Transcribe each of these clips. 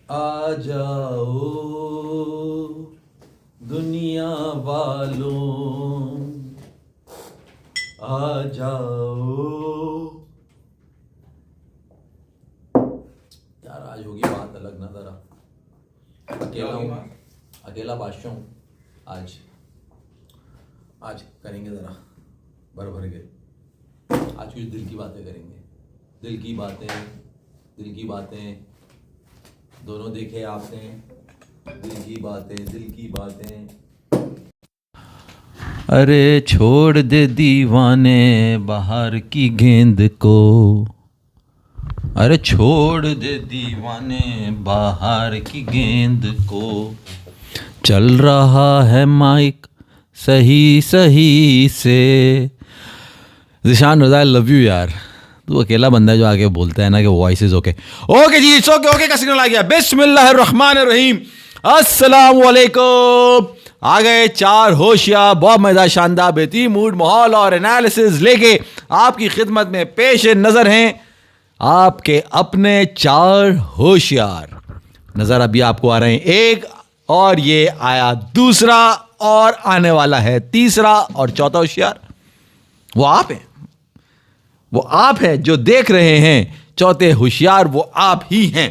आ जाओ दुनिया वालों, आ जाओ। यार आज होगी बात अलग ना जरा। अकेला हूँ, अकेला बादशाह हूँ। आज करेंगे जरा भर भर के। आज कुछ दिल की बातें करेंगे। दिल की बातें दोनों देखे आपने। दिल की बातें। अरे छोड़ दे दीवाने बाहर की गेंद को, अरे छोड़ दे दीवाने बाहर की गेंद को। चल रहा है माइक सही सही से। ज़िशान रज़ा, आई लव यू यार। तू अकेला बंदा है जो आके बोलता है ना कि वॉइस इज ओके। ओके जी, इट्स ओके। ओके का सिग्नल आ गया। बिस्मिल्लाहिर्रहमानिर्रहीम, अस्सलाम वालेकुम। आ गए चार होशियार, बहुत मज़ेदार, शानदार, बेहतरीन मूड, माहौल और एनालिसिस लेके आपकी खिदमत में पेश नज़र हैं आपके अपने चार होशियार। नज़र अभी आपको आ रहे हैं एक, और ये आया दूसरा, और आने वाला है तीसरा और चौथा होशियार। वो आप हैं जो देख रहे हैं। चौथे होशियार वो आप ही हैं।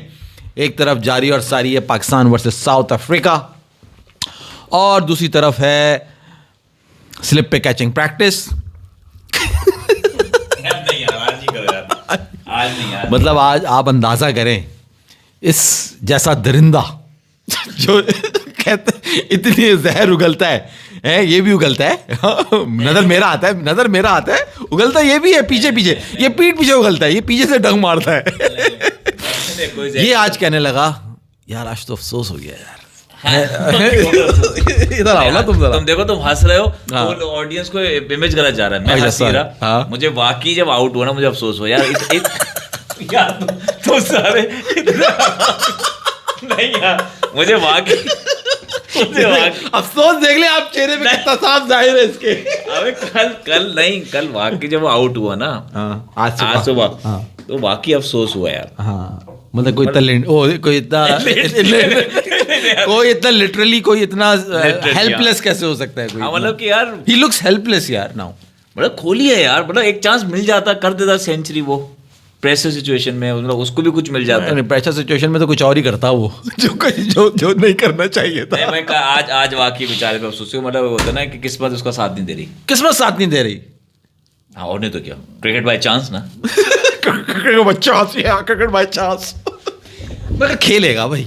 एक तरफ जारी और सारी है पाकिस्तान वर्सेस साउथ अफ्रीका, और दूसरी तरफ है स्लिप पे कैचिंग प्रैक्टिस। मतलब आज आप अंदाजा करें, इस जैसा दरिंदा जो कहते इतनी जहर उगलता है, ये भी उगलता है। नजर मेरा आता है, उगलता ये भी है पीछे पीछे, ये पीठ पीछे उगलता है, ये पीछे से डंग मारता है। ये आज कहने लगा यार आज तो अफसोस हो गया यार। इधर आओ ना तुम देखो, तुम हंस रहे हो तो ऑडियंस को इमेज गलत जा रहा है। मैं हंस रहा, मुझे वाकई जब आउट हुआ ना मुझे अफसोस हो यार। यार तुम सारे नहीं यार, मुझे वाकई अफसोस देख ले आप चेहरे पे कितना साफ जाहिर है इसके। अबे कल वाकई जब आउट हुआ ना, आज सुबह, तो वाकई अफसोस हुआ यार। मतलब कोई इतना लिटरली कोई इतना हेल्पलेस कैसे हो सकता है कोई। मतलब कि यार ही लुक्स हेल्पलेस यार नाउ। मतलब खोली है यार, मतलब एक चांस मिल जाता, कर देता सेंचुरी। वो प्रेशर सिचुएशन में मतलब उसको भी कुछ मिल जाता है। प्रेशर सिचुएशन में तो कुछ और ही करता वो जो नहीं करना चाहिए था। मैं आज वाकई बेचारे पे अफसोस। मतलब होता है ना कि किस्मत उसका साथ नहीं दे रही। हाँ, और नहीं तो क्या, क्रिकेट बाय चांस ना। क्रिकेट बाय चांस मगर खेलेगा भाई,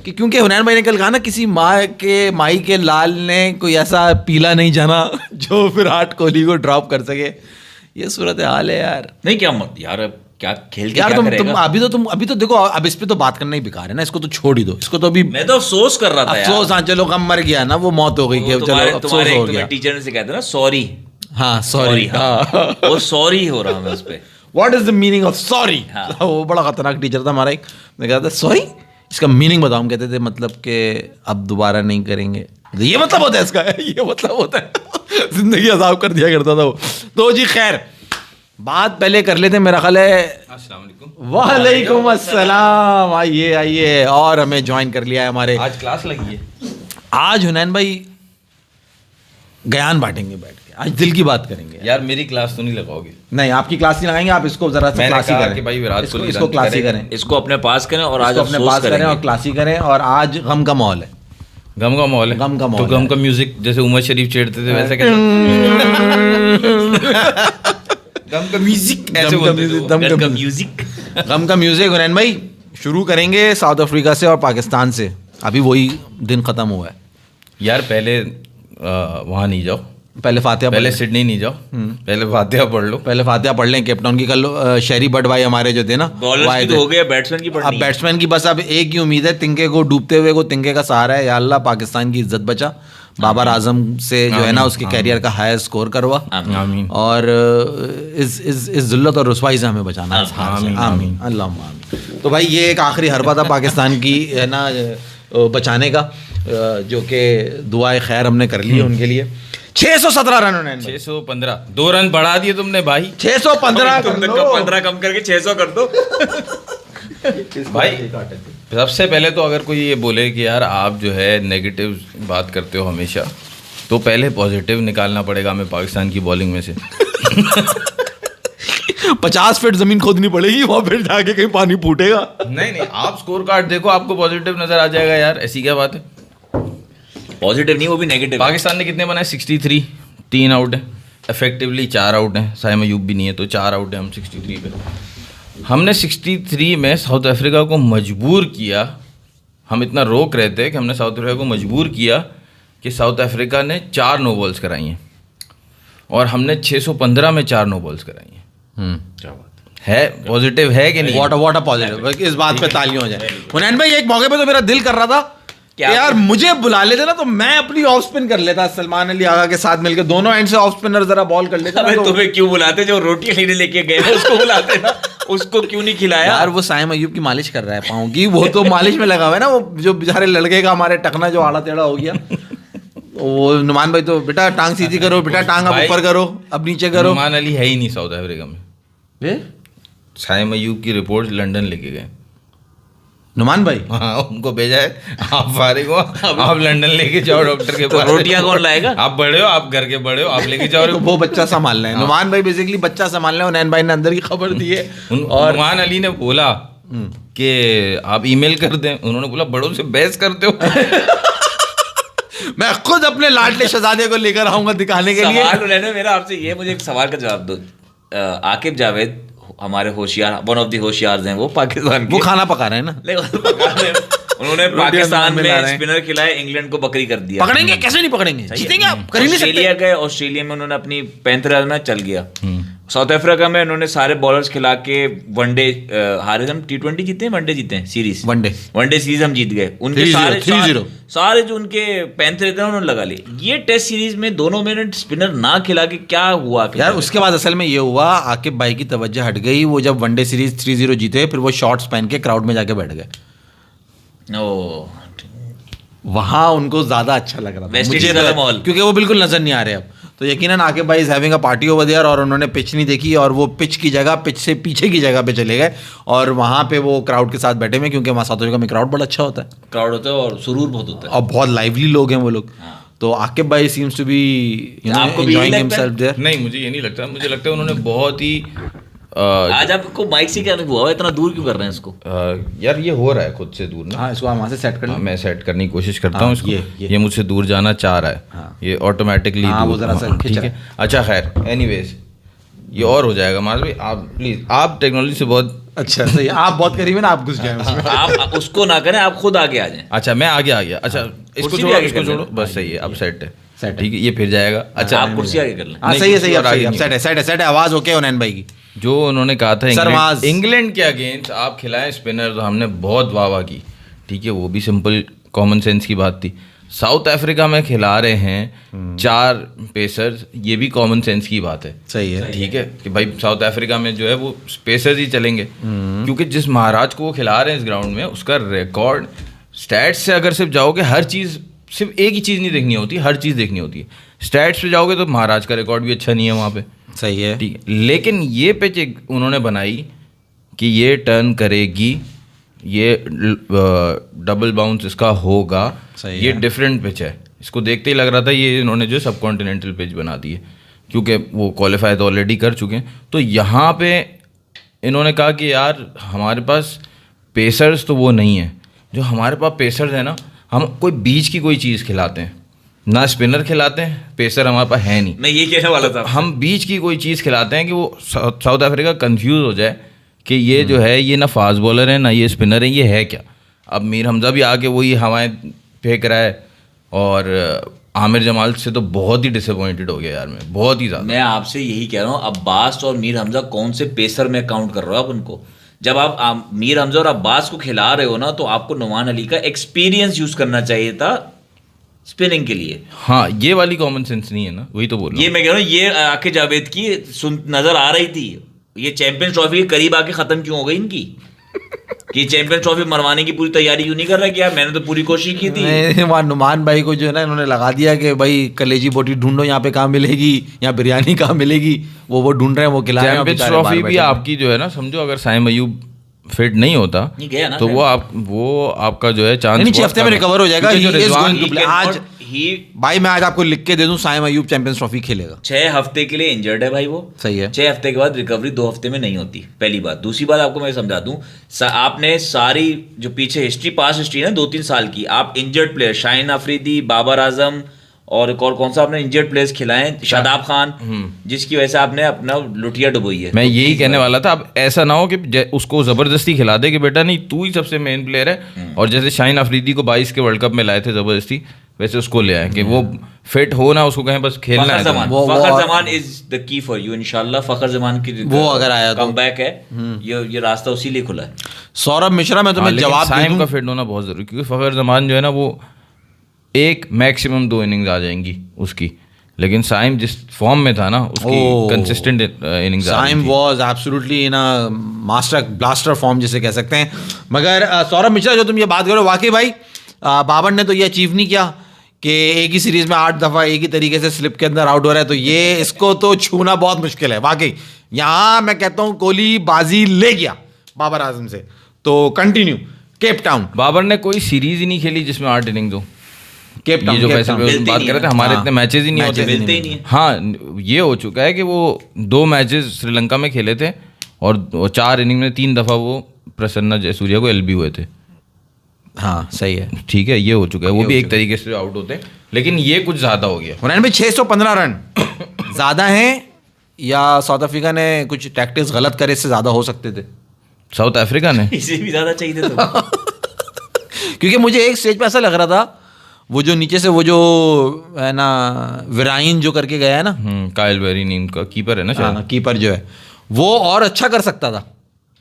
क्योंकि हुनैन भाई ने कल कहा ना, किसी माई के लाल ने कोई ऐसा पीला नहीं जाना जो विराट कोहली को ड्रॉप कर सके। ये सूरत हाल है यार। नहीं क्या मत यार, क्या खेल के यार क्या करेगा? अभी तो देखो, अब इस पे तो बात करना ही बेकार है ना। इसको तो छोड़ ही दो। इसको तो अभी मैं तो अफसोस कर रहा था यार। अफसोस, हाँ चलो, गम मर गया ना, वो मौत हो गई कि चलो अफसोस हो गया। टीचर ने से कहते ना सॉरी। हाँ सॉरी, वो सॉरी हो रहा मैं उस पे। What is the meaning of sorry? वो बड़ा खतरनाक टीचर था हमारा एक। मैं कहता था सॉरी, इसका मीनिंग बताओ। हम कहते थे मतलब कि अब दोबारा नहीं करेंगे। ये मतलब होता है इसका, ये मतलब होता है। जिंदगी अजाब कर दिया करता था वो। तो जी खैर, बात पहले कर लेते हैं। मेरा ख्याल है अस्सलाम वालेकुम अस्सलाम। आइए और हमें ज्वाइन कर लिया है हमारे। आज क्लास लगी है। आज हुनैन भाई बयान बांटेंगे बैठ के। आज दिल की बात करेंगे यार। मेरी क्लास तो नहीं लगाओगे? नहीं, आपकी क्लास नहीं लगाएंगे। आप इसको जरा सा क्लासी करें कि भाई विराट कोहली इसको क्लासी करें, इसको अपने पास करें और आज अपने पास करें और क्लासी करें। और आज गम का माहौल है। गम का माहौल है। तो गम का म्यूजिक जैसे उमर शरीफ छेड़ते थे वैसे क्या? गम का म्यूजिक ऐसे बोलते थे। गम का म्यूजिक हुनैन भाई शुरू करेंगे साउथ अफ्रीका से और पाकिस्तान से। अभी वही दिन खत्म हुआ है यार। पहले वहाँ नहीं जाओ, पहले सिडनी नहीं जाओ, पहले फातिहा पढ़ लो। पहले फातिहा पढ़ लें। केपटाउन की कल शहरी बट भाई हमारे जो थे ना, बॉलर्स की तो हो गया, बैट्समैन की पढ़नी। अब बैट्समैन की बस अब एक ही उम्मीद है, तिनके को डूबते हुए को तिनके का सहारा है। या अल्लाह पाकिस्तान की इज्जत बचा, बाबर आजम से जो है ना उसके कैरियर का हायर स्कोर करवा, और इस जिल्लत और रुसवाई से हमें बचाना है। आमीन अल्लाह आमीन। तो भाई ये एक आखिरी हरबा था पाकिस्तान की है ना बचाने का, जो कि दुआए खैर हमने कर ली है उनके लिए। 617 रन होने 615 2 रन बढ़ा दिए तुमने भाई। 615 15 कम करके 600 कर दो भाई। सबसे पहले तो अगर कोई ये बोले कि यार आप जो है नेगेटिव बात करते हो हमेशा, तो पहले पॉजिटिव निकालना पड़ेगा हमें पाकिस्तान की बॉलिंग में से। 50 फीट जमीन खोदनी पड़ेगी वहां फिर जाके कहीं पानी फूटेगा। नहीं, आप स्कोर कार्ड देखो, आपको पॉजिटिव नजर आ जाएगा यार, ऐसी क्या बात है। पॉजिटिव नहीं, वो भी नेगेटिव। पाकिस्तान ने कितने बनाए? 63, 3 आउट है, इफेक्टिवली 4 आउट हैं, साइम अयूब भी नहीं है तो 4 आउट है हम 63 पे। हमने 63 में साउथ अफ्रीका को मजबूर किया, हम इतना रोक रहे थे कि हमने साउथ अफ्रीका को मजबूर किया कि साउथ अफ्रीका ने 4 नो बॉल्स कराई हैं और हमने 615 में 4 नो बॉल्स कराई हैं। क्या बात है, पॉजिटिव है कि नहीं? व्हाट अ पॉजिटिव, इस बात पे तालियां हो जाए। हुनैन भाई, एक मौके पे तो मेरा दिल कर रहा था कि यार मुझे बुला लेते ना तो मैं अपनी ऑफ स्पिन कर लेता सलमान अली आगा के साथ मिलकर, दोनों एंड से ऑफ स्पिनर जरा बॉल कर लेता। तो तुम्हें क्यों बुलाते? जो रोटी लेने लेके गए उसको बुलाते ना, उसको क्यों नहीं खिलाया? यार वो साइम अयूब की मालिश कर रहा है पाँव की, वो तो मालिश में लगा हुआ है ना, वो जो बेचारे लड़के का हमारे टकना जो आड़ा टेढ़ा हो गया। वो नुमान भाई तो बेटा टांग सीधी करो, बेटा टांग अब ऊपर करो, अब नीचे करो। नुमान अली है ही नहीं साउथ अफ्रीका में। साइम अयूब की रिपोर्ट लंदन लेके गए नुमान भाई। हाँ, उनको भेजा है, आप फारिग हो, आप लंदन लेके जाओ डॉक्टर के पास। रोटियां कौन लाएगा? आप बड़े हो, आप घर के बड़े हो, आप लेके जाओ। तो वो बच्चा संभालना है। नुमान भाई बेसिकली बच्चा संभालना है। हुनैन भाई ने अंदर की खबर दी है और नुमान अली ने बोला कि आप ईमेल कर दें। उन्होंने बोला बड़ों से बहस करते हो। मैं खुद अपने लाडले शहजादे को लेकर आऊंगा दिखाने के लिए। सवाल मेरा आपसे ये, मुझे एक सवाल का जवाब दो। आकिब जावेद हमारे होशियार, वन ऑफ द होशियार हैं वो पाकिस्तान के। वो खाना पका रहे हैं ना। उन्होंने पाकिस्तान में स्पिनर खिलाए, इंग्लैंड को बकरी कर दिया। पकड़ेंगे कैसे नहीं पकड़ेंगे, जीतेंगे आप, कर ही नहीं सकते। ऑस्ट्रेलिया गए, ऑस्ट्रेलिया में उन्होंने अपनी 35 में चल गया। साउथ अफ्रीका में उन्होंने सारे बॉलर्स खिला के वनडे हारे, हम T20 जीते हैं, वनडे जीते हैं सीरीज, वनडे सीरीज हम जीत गए। उनके सारे जो उनके 35 थे उन्होंने लगा लिए। ये टेस्ट सीरीज में दोनों मिनट स्पिनर ना खिला के क्या हुआ यार? उसके बाद असल में ये हुआ, आकिब भाई की तवज्जो हट गई। वो जब वनडे सीरीज 3-0 जीते, फिर वो शॉर्ट्स पहन के क्राउड में जाके बैठ गए। वहां उनको ज्यादा अच्छा लग रहा था क्योंकि वो बिल्कुल नजर नहीं आ रहे अब। तो यकीनन आकिब भाई is having a party over there, और उन्होंने पिच नहीं देखी और वो पिच की जगह, पिच से पीछे की जगह पे चले गए और वहां पे वो क्राउड के साथ बैठे हुए, क्योंकि वहाँ साउथ अफ्रीका में क्राउड बड़ा अच्छा होता है, क्राउड होता है और सुरूर बहुत होता है और बहुत लाइवली लोग हैं वो लोग। तो आकिब भाई seems to be enjoying himself there. नहीं, मुझे ये नहीं लगता। मुझे लगता है उन्होंने बहुत ही आज आपको माइक से क्या हुआ, इतना दूर क्यों कर रहे हैं इसको? यार ये हो रहा है खुद से दूर ना। हाँ, इसको वहाँ से सेट कर। मैं सेट करने की कोशिश करता हूँ इसको। ये मुझसे दूर जाना चाह रहा है, ये ऑटोमेटिकली। ठीक है, अच्छा खैर, एनीवेज ये और हो जाएगा। माज भाई आप प्लीज, आप टेक्नोलॉजी से बहुत अच्छा सही, आप बहुत करीब है ना, आप घुस जाए। आप उसको ना करें, आप खुद आगे आ जाए। अच्छा मैं आगे आ गया। अच्छा इसको छोड़ो, इसको छोड़ो, बस सही है, अब सेट है, ठीक है, ये फिर जाएगा। अच्छा आप कुर्सी आगे कर लें। हाँ सही है, सही है, सेट है, आवाज ओके हुनैन भाई की। जो उन्होंने कहा था इंग्लैंड के अगेंस्ट आप खिलाएं स्पिनर, तो हमने बहुत वाह की, ठीक है, वो भी सिंपल कॉमन सेंस की बात थी। साउथ अफ्रीका में खिला रहे हैं 4 पेसर्स, ये भी कॉमन सेंस की बात है। सही है, ठीक है, कि भाई साउथ अफ्रीका में जो है वो पेसर्स ही चलेंगे, क्योंकि जिस महाराज को वो खिला रहे हैं इस ग्राउंड में, उसका रिकॉर्ड, स्टैट्स से अगर सिर्फ जाओगे, हर चीज़, सिर्फ एक ही चीज़ नहीं देखनी होती, हर चीज़ देखनी होती है। स्टैट्स पे जाओगे तो महाराज का रिकॉर्ड भी अच्छा नहीं है वहाँ पे। सही है, ठीक है, लेकिन ये पिच उन्होंने बनाई कि ये टर्न करेगी, ये डबल बाउंस इसका होगा, ये डिफरेंट पिच है। इसको देखते ही लग रहा था ये इन्होंने जो सब कॉन्टिनेंटल पिच बना दी है, क्योंकि वो क्वालिफाई तो ऑलरेडी कर चुके हैं। तो यहाँ पे इन्होंने कहा कि यार हमारे पास पेसर्स तो वो नहीं है, जो हमारे पास पेसर्स है ना, हम कोई बीच की कोई चीज़ खिलाते हैं ना, स्पिनर खिलाते हैं, पेसर हमारे पास है नहीं। मैं ये कहने वाला था, हम बीच की कोई चीज़ खिलाते हैं कि वो साउथ अफ्रीका कंफ्यूज हो जाए कि ये जो है ये ना फास्ट बॉलर है ना ये स्पिनर है, ये है क्या। अब मीर हमजा भी आके वही हवाएं फेंक रहा है, और आमिर जमाल से तो बहुत ही डिसअपॉइंटेड हो गया यार, मैं बहुत ही ज़्यादा। मैं आपसे यही कह रहा हूँ, अब्बास और मीर हमजा कौन से पेसर में काउंट कर रहे हो आप उनको? जब आप मीर हमजा और अब्बास को खिला रहे हो ना, तो आपको नुमान अली का एक्सपीरियंस यूज करना चाहिए था स्पिनिंग के लिए। हाँ, ये वाली कॉमन सेंस नहीं है ना, वही तो बोल रहा हूँ। ये मैं कह रहा हूँ, ये आके जावेद की नजर आ रही थी, ये चैंपियंस ट्रॉफी के करीब आके खत्म क्यों हो गई इनकी कि चैंपियंस ट्रॉफी मरवाने की पूरी तैयारी क्यों नहीं कर रहा कि यार मैंने तो पूरी कोशिश की थी। वहाँ नुमान भाई को जो है ना इन्होंने लगा दिया कि भाई कलेजी बोटी ढूंढो, यहाँ पे कहाँ मिलेगी, यहाँ बिरयानी कहाँ मिलेगी, वो ढूंढ रहे हैं, वो खिला रहे हैं। चैंपियंस ट्रॉफी भी आपकी जो है ना, समझो अगर साइम अयूब फिट नहीं होता नहीं गया ना तो वो आपका जो है चांस नहीं 6 हफ्ते में रिकवर हो जाएगा। क्योंकि जो He is Rizwan going to play. आज भाई मैं आज आपको लिख के दे दूं, साइम अयूब चैंपियंस ट्रॉफी खेलेगा। 6 हफ्ते के लिए इंजर्ड है भाई वो। सही है। 6 हफ्ते के बाद रिकवरी 2 हफ्ते में नहीं होती, पहली बात। दूसरी बात आपको मैं समझा दूं, आपने सारी जो पीछे हिस्ट्री, पास हिस्ट्री है ना 2-3 साल की, आप इंजर्ड प्लेयर शाहीन अफरीदी, बाबर आजम और एक और कौन सा आपने इंजर्ड प्लेयर्स खिलाए, शादाब खान, जिसकी वजह से आपने अपना लुटिया डुबोई है। मैं यही कहने वाला था, अब ऐसा ना हो कि उसको जबरदस्ती खिला दे कि बेटा नहीं तू ही सबसे मेन प्लेयर है, और जैसे शाहीन अफरीदी को 22 के वर्ल्ड कप में लाए थे जबरदस्ती, वैसे उसको ले आए कि वो फिट हो ना, उसको कहें बस खेलना है। Fakhar Zaman is the key for you इंशाल्लाह। फखर जमान की वो अगर आया तो कमबैक है, ये रास्ता उसी लिए खुला है। सौरभ मिश्रा मैं तुम्हें जवाब दे दूं, का फिट होना बहुत जरूरी, क्योंकि फखर जमान जो है ना वो एक मैक्सिमम 2 इनिंग्स आ जाएंगी उसकी, लेकिन साइम जिस फॉर्म में था ना उसकी consistent innings. Saim was absolutely in a master blaster form जिसे कह सकते हैं। मगर सौरभ मिश्रा जो तुम ये बात करो, वाकई भाई बाबर ने तो ये अचीव नहीं किया कि एक ही सीरीज में 8 दफा एक ही तरीके से स्लिप के अंदर आउट हो रहा है, तो ये इसको तो छूना बहुत मुश्किल है वाकई। यहाँ मैं कहता हूँ कोहली बाजी ले गया बाबर आजम से। तो कंटिन्यू केप टाउन। बाबर ने कोई सीरीज ही नहीं खेली जिसमें 8 इनिंग्स हो। केप टाउन जो फैसल बात कर रहे थे, हमारे इतने मैचेस ही नहीं होते, मिलते ही नहीं है। हाँ ये हो चुका है कि वो 2 मैचेस श्रीलंका में खेले थे और 4 इनिंग में 3 दफा वो प्रसन्ना जयसूर्या को एलबी हुए थे। हाँ सही है, ठीक है, ये हो चुका है, वो भी एक तरीके से आउट होते हैं, लेकिन ये कुछ ज्यादा हो गया। हुनैन भाई 615 रन ज्यादा हैं या साउथ अफ्रीका ने कुछ टैक्टिक्स गलत करे, इससे ज्यादा हो सकते थे? साउथ अफ्रीका ने इसे भी ज्यादा चाहिए थे तो। क्योंकि मुझे एक स्टेज पे ऐसा लग रहा था, वो जो नीचे से वो जो है ना विराइन जो करके गया है ना, काइल बेरी नीम का कीपर है ना शायद, कीपर जो है वो और अच्छा कर सकता था।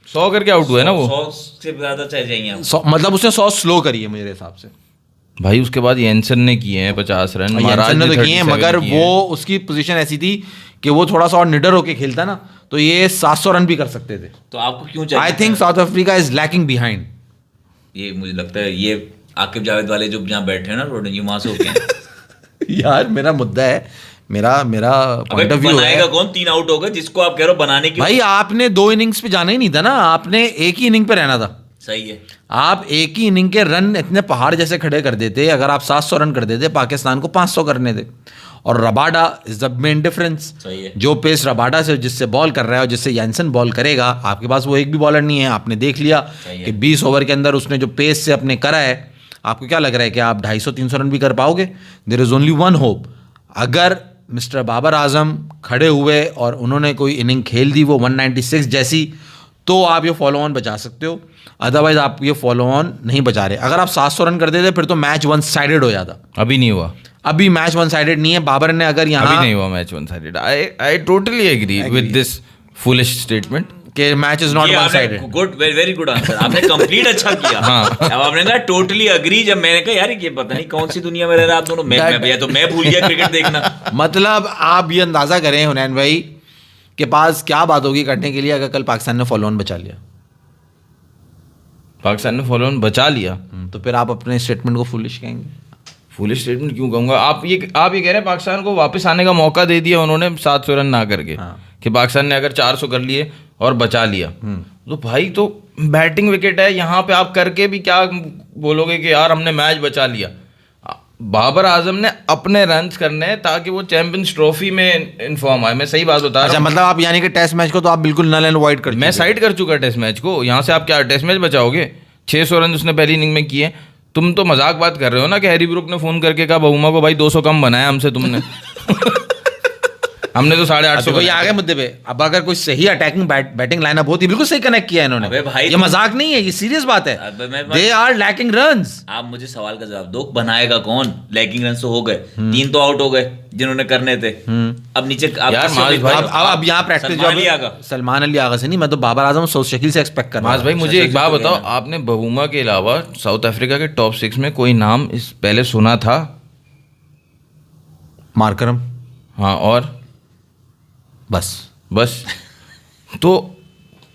100 करके आउट हुआ है ना वो, 100 से ज्यादा चाहिए मतलब उसने 100 स्लो करी है मेरे हिसाब से भाई। उसके बाद येंसन ने किए हैं 50 रन, महाराज ने तो किए हैं, मगर वो उसकी पोजीशन ऐसी थी कि वो थोड़ा सा और निडर होके खेलता ना तो ये 700 रन भी कर सकते थे। तो आपको क्यों चाहिए? I think south Africa is lacking behind. ये मुझे लगता है ये आकिब जावेद वाले जो यहाँ बैठे हैं ना रोड, ये वहां से होके हैं। यार मेरा मुद्दा है, मेरा पॉइंट ऑफ व्यू है। बनाएगा कौन? 3 आउट हो गए, जिसको आप कह रहे हो बनाने की। भाई आपने 2 इनिंग्स पे जाना ही नहीं था ना, आपने एक ही इनिंग पे रहना था। सही है। आप एक ही इनिंग के रन इतने पहाड़ जैसे खड़े कर देते, अगर आप 700 रन कर देते, पाकिस्तान को 500 करने थे। और Rabada is the main difference. सही है। जो पेस रबाडा से जिससे बॉल कर रहा है और जिससे यानसन बॉल करेगा, आपके पास वो एक भी बॉलर नहीं है। आपने देख लिया कि 20 ओवर के अंदर उसने जो पेस से अपने करा है, आपको क्या लग रहा है कि आप 250-300 रन भी कर पाओगे? There is only one hope. अगर मिस्टर बाबर आजम खड़े हुए और उन्होंने कोई इनिंग खेल दी वो 196 जैसी, तो आप ये फॉलो ऑन बचा सकते हो, अदरवाइज आप ये फॉलो ऑन नहीं बचा रहे। अगर आप 700 रन कर देते फिर तो मैच 1 साइडेड हो जाता। अभी नहीं हुआ, अभी मैच 1 साइडेड नहीं है। बाबर ने अगर यहाँ अभी नहीं हुआ match 1 sided. I totally agree with this foolish statement कि match is not 1 sided. Good, very good answer आपने कंप्लीट अच्छा किया। अब आपने कहा टोटली अग्री, जब मैंने कहा यार ये पता नहीं कौन सी दुनिया में रह रहा आप दोनों। मैं तो मैं भूल गया क्रिकेट देखना। मतलब आप ये अंदाजा करें हुनैन भाई के पास क्या बात होगी करने के लिए अगर कल पाकिस्तान ने फॉलो ऑन बचा लिया। पाकिस्तान ने फॉलो ऑन बचा लिया तो फिर आप अपने स्टेटमेंट को फुलिश कहेंगे? फुलिश स्टेटमेंट क्यों कहूंगा? आप ये कह रहे हैं पाकिस्तान को वापस आने का मौका दे दिया उन्होंने 700 रन ना करके, कि पाकिस्तान ने अगर 400 कर लिए और बचा लिया, तो भाई तो बैटिंग विकेट है यहाँ पे, आप करके भी क्या बोलोगे कि यार हमने मैच बचा लिया? बाबर आजम ने अपने रन्स करने हैं ताकि वो चैंपियंस ट्रॉफी में इन्फॉर्म आए। मैं सही बात बता रहा हूं। मतलब आप यानी कि टेस्ट मैच को तो आप बिल्कुल नल एंड वाइड कर चुके? मैं साइड कर चुका टेस्ट मैच को। यहाँ से आप क्या टेस्ट मैच बचाओगे? 600 रन उसने पहली इनिंग में किए। तुम तो मजाक बात कर रहे हो ना कि हैरी ब्रूक ने फोन करके कहा बहुमा को भाई 200 कम बनाया हमसे तुमने। हमने तो 850 भाई आ गए मुद्दे पे। अब अगर कोई सही अटैकिंग बैटिंग लाइनअप होती, बिल्कुल सही कनेक्ट किया इन्होंने। अबे भाई ये मजाक नहीं है, ये सीरियस बात है। They are lacking runs. आप मुझे सवाल का जवाब दो, बनाएगा कौन? लैकिंग रन तो हो गए, 3 तो आउट हो गए जिन्होंने करने थे। अब नीचे अब यहाँ प्रैक्टिस सलमान अली आगा से नहीं, मैं तो बाबर आजम सऊद शकील से एक्सपेक्ट कर रहा हूं। भाई मुझे एक बात बताओ, आपने बहुमा के अलावा साउथ अफ्रीका के टॉप 6 में कोई नाम इस पहले सुना था? मार्करम। हाँ, और बस तो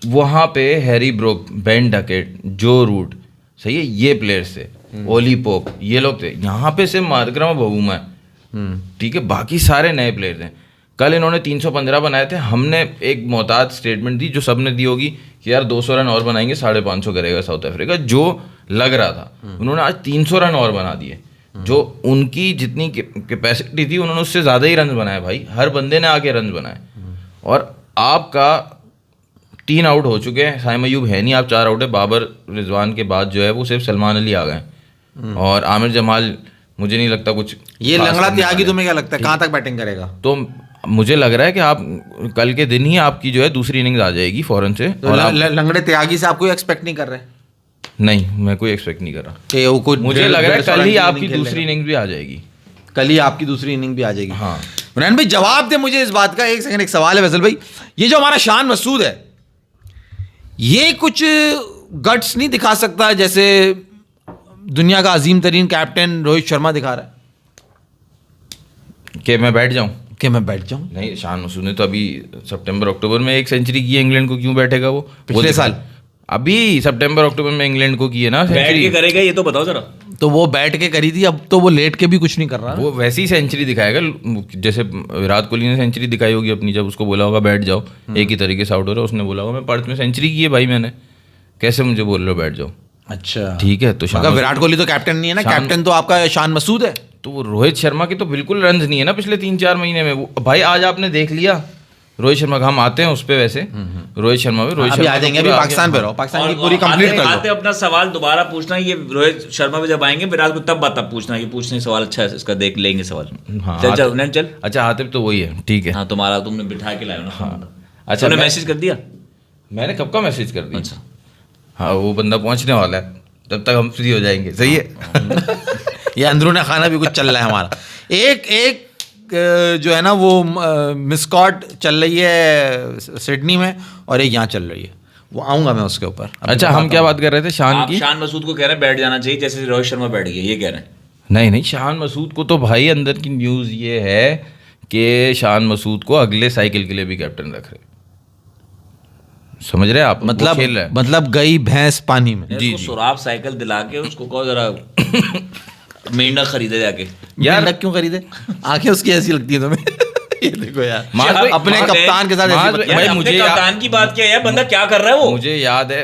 वहाँ पे हैरी ब्रूक, बेन डकेट, जो रूट, सही है, ये प्लेयर्स थे, ओली पोप, ये लोग थे। यहाँ पे सिर्फ मार्करम और बहुमा है, ठीक है, बाकी सारे नए प्लेयर्स हैं। कल इन्होंने 315 बनाए थे, हमने एक मोहतात स्टेटमेंट दी जो सबने दी होगी कि यार 200 रन और बनाएंगे 550 करेगा साउथ अफ्रीका, जो लग रहा था। उन्होंने आज 300 रन और बना दिए, जो उनकी जितनी कैपेसिटी थी उन्होंने उससे ज़्यादा ही रन बनाए भाई, हर बंदे ने आके रन बनाए। और आपका 3 आउट हो चुके हैं, साइम अयूब है नहीं, आप 4 आउट है। बाबर रिजवान के बाद जो है वो सिर्फ सलमान अली आ गए और आमिर जमाल मुझे नहीं लगता कुछ। ये लंगड़ा त्यागी तुम्हें क्या लगता है कहाँ तक बैटिंग करेगा? तो मुझे लग रहा है कि आप कल के दिन ही आपकी जो है दूसरी इनिंग्स आ जाएगी फौरन से। तो लंगड़े त्यागी से आप कोई एक्सपेक्ट नहीं कर रहे? नहीं, मैं कोई एक्सपेक्ट नहीं कर रहा। मुझे लग रहा है कल ही आपकी दूसरी इनिंग भी आ जाएगी। कल ही आपकी दूसरी इनिंग भी आ जाएगी। हाँ इमरान भाई जवाब दे मुझे इस बात का। एक सेकंड, एक सवाल है फैसल भाई, ये जो हमारा शान मसूद है ये कुछ गट्स नहीं दिखा सकता जैसे दुनिया का अजीम तरीन कैप्टन रोहित शर्मा दिखा रहा है? कि मैं बैठ जाऊं? कि मैं बैठ जाऊं? नहीं, शान मसूद ने तो अभी सितंबर अक्टूबर में 1 सेंचुरी की है, इंग्लैंड को क्यों बैठेगा वो? पिछले साल अभी सितंबर अक्टूबर में इंग्लैंड को की है ना बैठ सेंचुरी। के करेगा ये तो बताओ जरा। तो वो बैठ के करी थी, अब तो वो लेट के भी कुछ नहीं कर रहा। वो वैसी सेंचुरी दिखाएगा जैसे विराट कोहली ने सेंचुरी दिखाई होगी अपनी, जब उसको बोला होगा बैठ जाओ, एक ही तरीके से आउट हो रहा है, उसने बोला होगा मैं पर्थ में सेंचुरी की है भाई मैंने, कैसे मुझे बोल रहे हो बैठ जाओ? अच्छा ठीक है, तो विराट कोहली तो कैप्टन नहीं है ना, कैप्टन तो आपका शान मसूद है। तो वो रोहित शर्मा की तो बिल्कुल रन नहीं है ना पिछले 3-4 महीने में। वो भाई आज आपने देख लिया रोहित शर्मा का, हम आते हैं उस पे वैसे रोहित शर्मा पे, रोहित शर्मा आ जाएंगे, अभी पाकिस्तान पे रहो, पाकिस्तान की पूरी कंप्लीट कर लो। आते अपना सवाल दोबारा पूछना, ये रोहित शर्मा पे जब आएंगे विराट को तब पूछना, ये पूछने सवाल अच्छा है इसका, देख लेंगे सवाल। हाँ, चल। अच्छा आतिफ तो वही है, ठीक है। हाँ तुम्हारा तुमने बिठा के लाया ना। अच्छा तुमने मैसेज कर दिया? मैंने कब का मैसेज कर दिया? अच्छा हाँ, वो बंदा पहुंचने वाला है, तब तक हम फ्री हो जाएंगे। सही है। ये अंदरूनी खाना भी कुछ चल रहा है हमारा। एक जो है ना वो मिसकॉट चल रही है सिडनी में और एक यहाँ चल रही है, वो आऊँगा मैं उसके ऊपर। अच्छा हम क्या बात कर रहे थे शान की? शान मसूद को कह रहे हैं बैठ जाना चाहिए जैसे रोहित शर्मा बैठ गए, ये कह रहे हैं। नहीं, शान मसूद को तो भाई अंदर की न्यूज़ ये है कि शान मसूद को अगले साइकिल के लिए भी कैप्टन रख रहे। समझ रहे हैं आप? मतलब गई भैंस पानी में। जी सुराब साइकिल दिला के उसको कहो जरा मेंढक खरीदे जाके। यार क्यों खरीदे? आंखें उसकी ऐसी लगती है तुम्हें? ये देखो यार अपने कप्तान के साथ भाई मुझे कप्तान की बात क्या है, बंदा क्या कर रहा है वो? मुझे याद है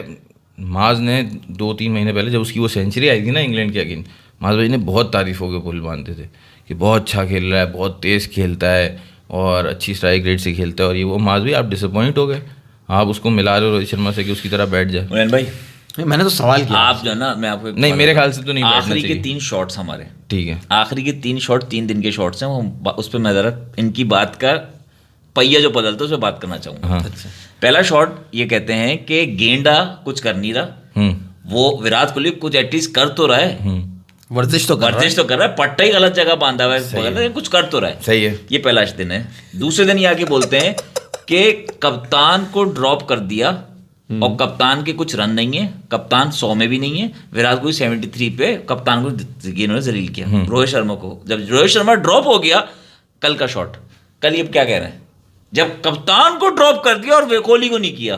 माज ने 2-3 महीने पहले जब उसकी वो सेंचुरी आई थी ना इंग्लैंड के अगेंस्ट, माज भाई ने बहुत तारीफों के पुल बांधते थे कि बहुत अच्छा खेल रहा है, बहुत तेज़ खेलता है और अच्छी स्ट्राइक रेट से खेलता है। और ये वो माज भाई आप डिसअपॉइंट हो गए, आप उसको मिला रहे हो रोहित शर्मा से कि उसकी तरह बैठ जाए। भाई मैंने तो सवाल किया आप जो है ना, मैं आपको नहीं, मेरे ख्याल से तो नहीं बैठना आखिरी चाहिए। के 3 शॉट्स हमारे, ठीक है, आखिरी के 3 शॉट 3 दिन के शॉट्स हैं, वो उस पर मैं ज़रा इनकी बात का पहिया जो बदलता है उस पर बात करना चाहूँगा। हाँ। पहला शॉट ये कहते हैं कि गेंडा कुछ कर नहीं रहा, वो विराट कोहली कुछ एटलीस्ट कर तो रहा है, वर्जिश तो कर रहा है, पट्टा ही गलत जगह बांधा हुआ है, कुछ कर तो रहा है। सही है। ये पहला दिन है। दूसरे दिन ये आके बोलते हैं कि कप्तान को ड्रॉप कर दिया और कप्तान के कुछ रन नहीं है, कप्तान 100 में भी नहीं है, विराट कोहली 73 पे कप्तान को इन्होंने जलील किया रोहित शर्मा को। जब रोहित शर्मा ड्रॉप हो गया, कल का शॉट, कल ये क्या कह रहे हैं, जब कप्तान को ड्रॉप कर दिया और कोहली को नहीं किया,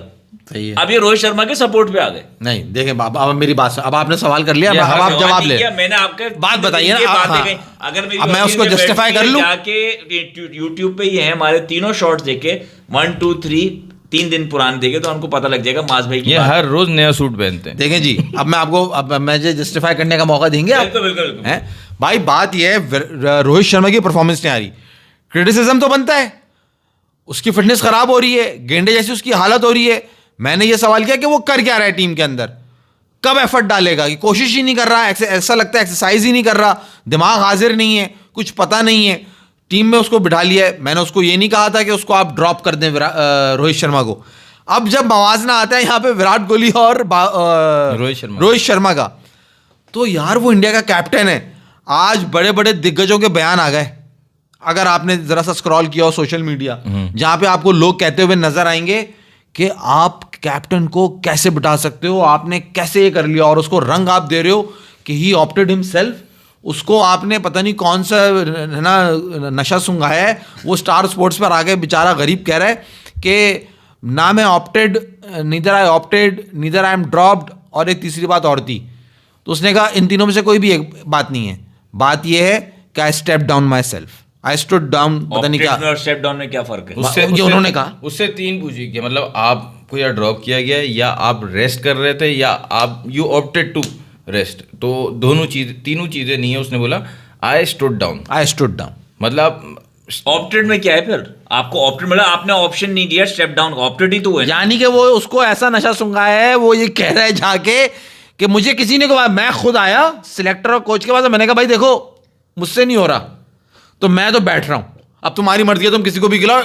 सही है। अब ये रोहित शर्मा के सपोर्ट पे आ गए। नहीं देखें अब मेरी बात, अब आपने सवाल कर लिया, अब आप जवाब ले। मैंने आपके बात बताइए ना, अगर अब मैं उसको जस्टिफाई कर लूं, जाके यूट्यूब पे ये है हमारे तीनों शॉट्स देखे 1 2 3 3 दिन पुराने देखे तो उनको पता लग जाएगा माज भाई की ये हर रोज नया सूट पहनते हैं। देखें जी, अब मैं आपको अब मुझे जस्टिफाई करने का मौका देंगे आप? बिल्कुल हैं भाई, बात ये है रोहित शर्मा की परफॉर्मेंस नहीं आ रही, क्रिटिसिज्म तो बनता है, उसकी फिटनेस खराब हो रही है, गेंडे जैसी उसकी हालत हो रही है। मैंने ये सवाल किया कि वो कर क्या रहा है टीम के अंदर, कब एफर्ट डालेगा, कि कोशिश ही नहीं कर रहा, ऐसा लगता है एक्सरसाइज ही नहीं कर रहा, दिमाग हाजिर नहीं है, कुछ पता नहीं है। टीम में उसको बिठा लिया है, मैंने उसको ये नहीं कहा था कि उसको आप ड्रॉप कर दें रोहित शर्मा को। अब जब मवाजना आता है यहाँ पे विराट कोहली और रोहित शर्मा का, तो यार वो इंडिया का कैप्टन है। आज बड़े बड़े दिग्गजों के बयान आ गए, अगर आपने जरा सा स्क्रॉल किया हो सोशल मीडिया, जहां पे आपको लोग कहते हुए नजर आएंगे कि आप कैप्टन को कैसे बिठा सकते हो, आपने कैसे ये कर लिया, और उसको रंग आप दे रहे हो कि ही ऑप्टेड हिमसेल्फ, उसको आपने पता नहीं कौन सा है ना नशा सुंघाया है, वो स्टार स्पोर्ट्स पर आ गए, बेचारा गरीब कह रहा है कि ना मैं opted, neither I opted, neither I am dropped, और एक तीसरी बात और थी। तो उसने कहा इन तीनों में से कोई भी एक बात नहीं है, बात यह है कि आई step down my self, I stood down, पता नहीं क्या, और स्टेप डाउन में क्या फर्क है? ये उन्होंने कहा। उससे 3 पूछी कि मतलब आपको या ड्रॉप किया गया या आप रेस्ट कर रहे थे या आप यू ऑप्टेड टू रेस्ट, तो तीनों चीजें नहीं है। उसने बोला I stood down. I stood down मतलब ऑप्टेड में क्या है फिर? आपको ऑप्टेड मतलब आपने ऑप्शन नहीं दिया स्टेप डाउन का, ऑप्टेड ही तो है। यानी कि वो उसको ऐसा नशा सुंघाया है, वो ये कह रहा है जाके कि मुझे किसी ने कहा, मैं खुद आया सिलेक्टर और कोच के पास, मैंने कहा भाई देखो मुझसे नहीं हो रहा तो मैं तो बैठ रहा हूं, अब तुम्हारी मर्जी है, तुम किसी को भी खिलाओ।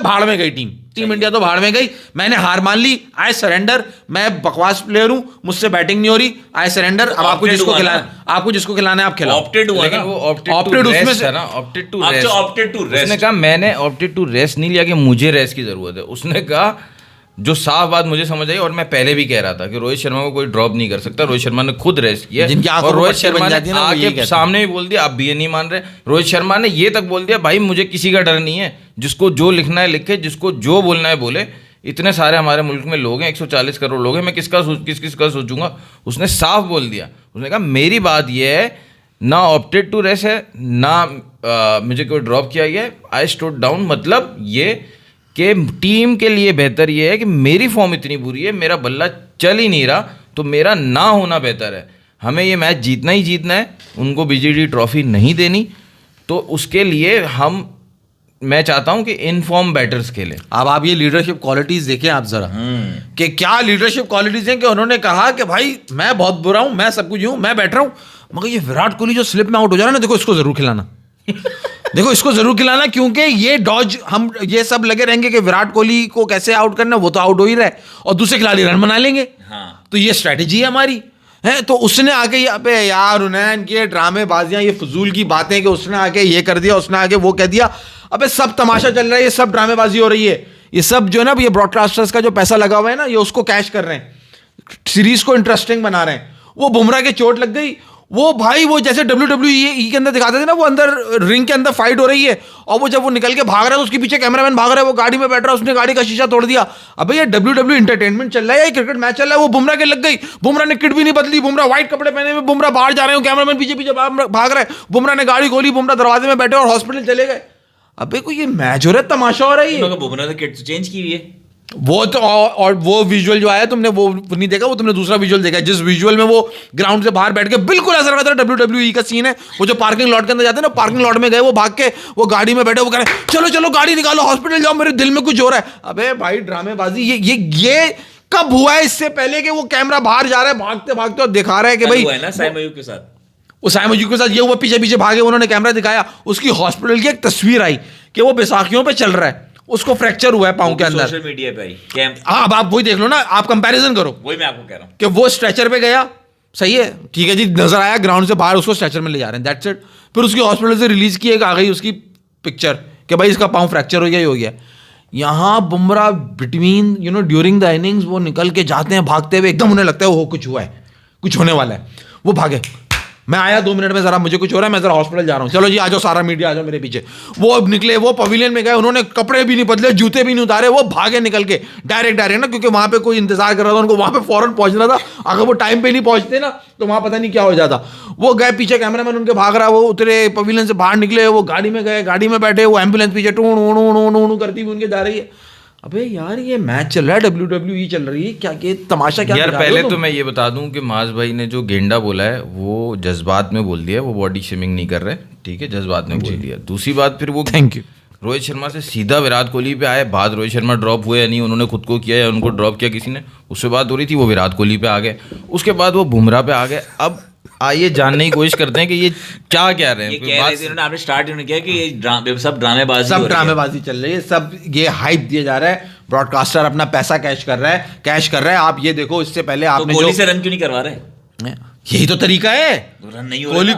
भाड़ में गई टीम इंडिया तो भाड़ में गई, मैंने हार मान ली, आई सरेंडर, मैं बकवास प्लेयर हूं, मुझसे बैटिंग नहीं हो रही, आई सरेंडर। अब आपको जिसको खिलाना है आप खिलाओ। ऑप्टेड हुआ लेकिन ना, वो ऑप्टेड उसमें से ना, opted to rest. Opted to rest. उसने कहा मैंने ऑप्टेड टू रेस्ट नहीं लिया कि मुझे रेस्ट की जरूरत है। उसने कहा जो साफ बात मुझे समझ आई, और मैं पहले भी कह रहा था कि रोहित शर्मा को कोई ड्रॉप नहीं कर सकता। रोहित शर्मा ने खुद रेस्ट किया, और रोहित शर्मा ने आके सामने भी बोल दिया, आप भी ये नहीं मान रहे। रोहित शर्मा ने ये तक बोल दिया भाई मुझे किसी का डर नहीं है, जिसको जो लिखना है लिखे, जिसको जो बोलना है बोले। इतने सारे हमारे मुल्क में लोग हैं, 140 करोड़ लोग हैं, मैं किस किसका सोचूंगा। उसने साफ बोल दिया, उसने कहा मेरी बात ये है, ना ऑप्टेड टू रेस्ट है ना मुझे कोई ड्रॉप किया गया, आई स्टूड डाउन। मतलब ये कि टीम के लिए बेहतर ये है कि मेरी फॉर्म इतनी बुरी है, मेरा बल्ला चल ही नहीं रहा, तो मेरा ना होना बेहतर है। हमें ये मैच जीतना ही जीतना है, उनको बीजीडी ट्रॉफी नहीं देनी। तो उसके लिए मैं चाहता हूं कि इनफॉर्म बैटर्स खेलें। अब आप ये लीडरशिप क्वालिटीज देखें आप जरा, कि क्या लीडरशिप क्वालिटीज हैं। कि उन्होंने कहा कि भाई मैं बहुत बुरा हूं, मैं सब कुछ हूं, मैं बैठ रहा हूं, मगर ये विराट कोहली जो स्लिप में आउट हो जा रहा है ना, देखो इसको जरूर खिलाना देखो इसको जरूर खिलाना, क्योंकि ये डॉज हम ये सब लगे रहेंगे कि विराट कोहली को कैसे आउट करना, वो तो आउट हो ही रहा है और दूसरे खिलाड़ी रन बना लेंगे। हाँ। तो ये स्ट्रैटेजी है हमारी, है। तो उसने आके यहाँ पे यार उन्नयन के ड्रामेबाजियां, ये फजूल की बातें कि उसने आके ये कर दिया, उसने आके वो कह दिया। अबे सब तमाशा चल रहा है, ये सब ड्रामेबाजी हो रही है, ये सब जो है ना, ये ब्रॉडकास्टर्स का जो पैसा लगा हुआ है ना, ये उसको कैश कर रहे हैं, सीरीज को इंटरेस्टिंग बना रहे हैं। वो बुमराह के चोट लग गई, वो भाई वो जैसे WWE के अंदर दिखाते थे ना, वो अंदर रिंग के अंदर फाइट हो रही है, और वो जब वो निकल के भाग रहा है तो उसके पीछे कैमरामैन भाग रहा है, वो गाड़ी में बैठ रहा है, उसने गाड़ी का शीशा तोड़ दिया। अबे ये WWE एंटरटेनमेंट चल रहा है, ये क्रिकेट मैच चल रहा है। वो बुमराह के लग गई, बुमराह ने किट भी नहीं बदली, बुमराह व्हाइट कपड़े पहने हुए, बुमराह बाहर जा रहे हो, कैमरामैन पीछे पीछे भाग रहा है, बुमराह ने गाड़ी खोली, बुमराह दरवाजे में बैठे और हॉस्पिटल चले गए। अबे कोई ये मैच हो रहा है, तमाशा हो रहा है। बुमराह ने किट चेंज की हुई है वो तो, और वो विजुअल जो आया तुमने वो नहीं देखा, वो तुमने दूसरा विजुअल देखा, जिस विजुअल में वो ग्राउंड से बाहर बैठ के बिल्कुल ऐसा लगा था WWE का सीन है। वो जो पार्किंग लॉट के अंदर जाते हैं ना, पार्किंग लॉट में गए, वो भाग के वो गाड़ी में बैठे, वो कह रहे हैं चलो चलो गाड़ी निकालो, हॉस्पिटल जाओ, मेरे दिल में कुछ हो रहा है। अबे भाई ड्रामेबाजी ये कब हुआ है? इससे पहले कि वो कैमरा बाहर जा रहा है भागते भागते और दिखा रहा है कि भाई साइम अयूब के साथ, वो साइम अयूब के साथ ये हुआ, पीछे पीछे भागे, उन्होंने कैमरा दिखाया, उसकी हॉस्पिटल की एक तस्वीर आई कि वो बैसाखियों पे चल रहा है, उसको फ्रैक्चर हुआ है पांव के अंदर, सोशल मीडिया पे आई। हाँ, अब आप वही देख लो ना, आप कंपैरिजन करो, वही मैं आपको कह रहा हूँ कि वो स्ट्रेचर पे गया, सही है, ठीक है जी, नजर आया ग्राउंड से बाहर, उसको स्ट्रेचर में ले जा रहे हैं, दैट्स इट। फिर उसकी हॉस्पिटल से रिलीज की एक आ गई उसकी पिक्चर कि भाई इसका पांव फ्रैक्चर हो गया, ही हो गया। यहाँ Bumrah between during the innings वो निकल के जाते हैं भागते हुए, एकदम उन्हें लगता है वो कुछ हुआ है, कुछ होने वाला है, वो भागे, मैं आया 2 मिनट में, जरा मुझे कुछ हो रहा है, मैं जरा हॉस्पिटल जा रहा हूँ, चलो जी आ जाओ, सारा मीडिया आ जाओ मेरे पीछे। वो निकले, वो पवेलियन में गए, उन्होंने कपड़े भी नहीं बदले, जूते भी नहीं उतारे, वो भागे निकल के डायरेक्ट ना, क्योंकि वहां पे कोई इंतजार कर रहा था उनको, वहां पे फौरन पहुंचना था। अगर वो टाइम पे नहीं पहुंचते ना तो वहां पता नहीं क्या हो जाता। वो गए, पीछे कैमरामैन उनके भाग रहा, वो उतरे पवेलियन से बाहर निकले, वो गाड़ी में गए, गाड़ी में बैठे, वो एम्बुलेंस पीछे टूण करती हुई उनके जा रही है। अबे यार ये मैच चल रहा है, WWE चल रही है, क्या ये तमाशा क्या यार। पहले तो मैं ये बता दूं कि माज भाई ने जो गेंडा बोला है वो जज्बात में बोल दिया, वो बॉडी शेमिंग नहीं कर रहे, ठीक है, जज्बात में बोल दिया। दूसरी बात, फिर वो थैंक यू रोहित शर्मा से सीधा विराट कोहली पे आए, बात रोहित शर्मा ड्रॉप हुए या नहीं, उन्होंने खुद को किया या उनको ड्रॉप किया किसी ने, उससे बात हो रही थी, वो विराट कोहली पे आ गए, उसके बाद वो बुमराह पे आ गए। अब आइए जानने की कोशिश करते हैं कि ये क्या कह रहे हैं। आपने स्टार्ट किया कि ये सब ड्रामेबाजी चल रही है, सब ये हाइप दिया जा रहा है, ब्रॉडकास्टर अपना पैसा कैश कर रहा है। आप ये देखो, इससे पहले आपने कोहली से रन क्यों नहीं करवा रहे? यही तो तरीका है, रन नहीं हो रहा,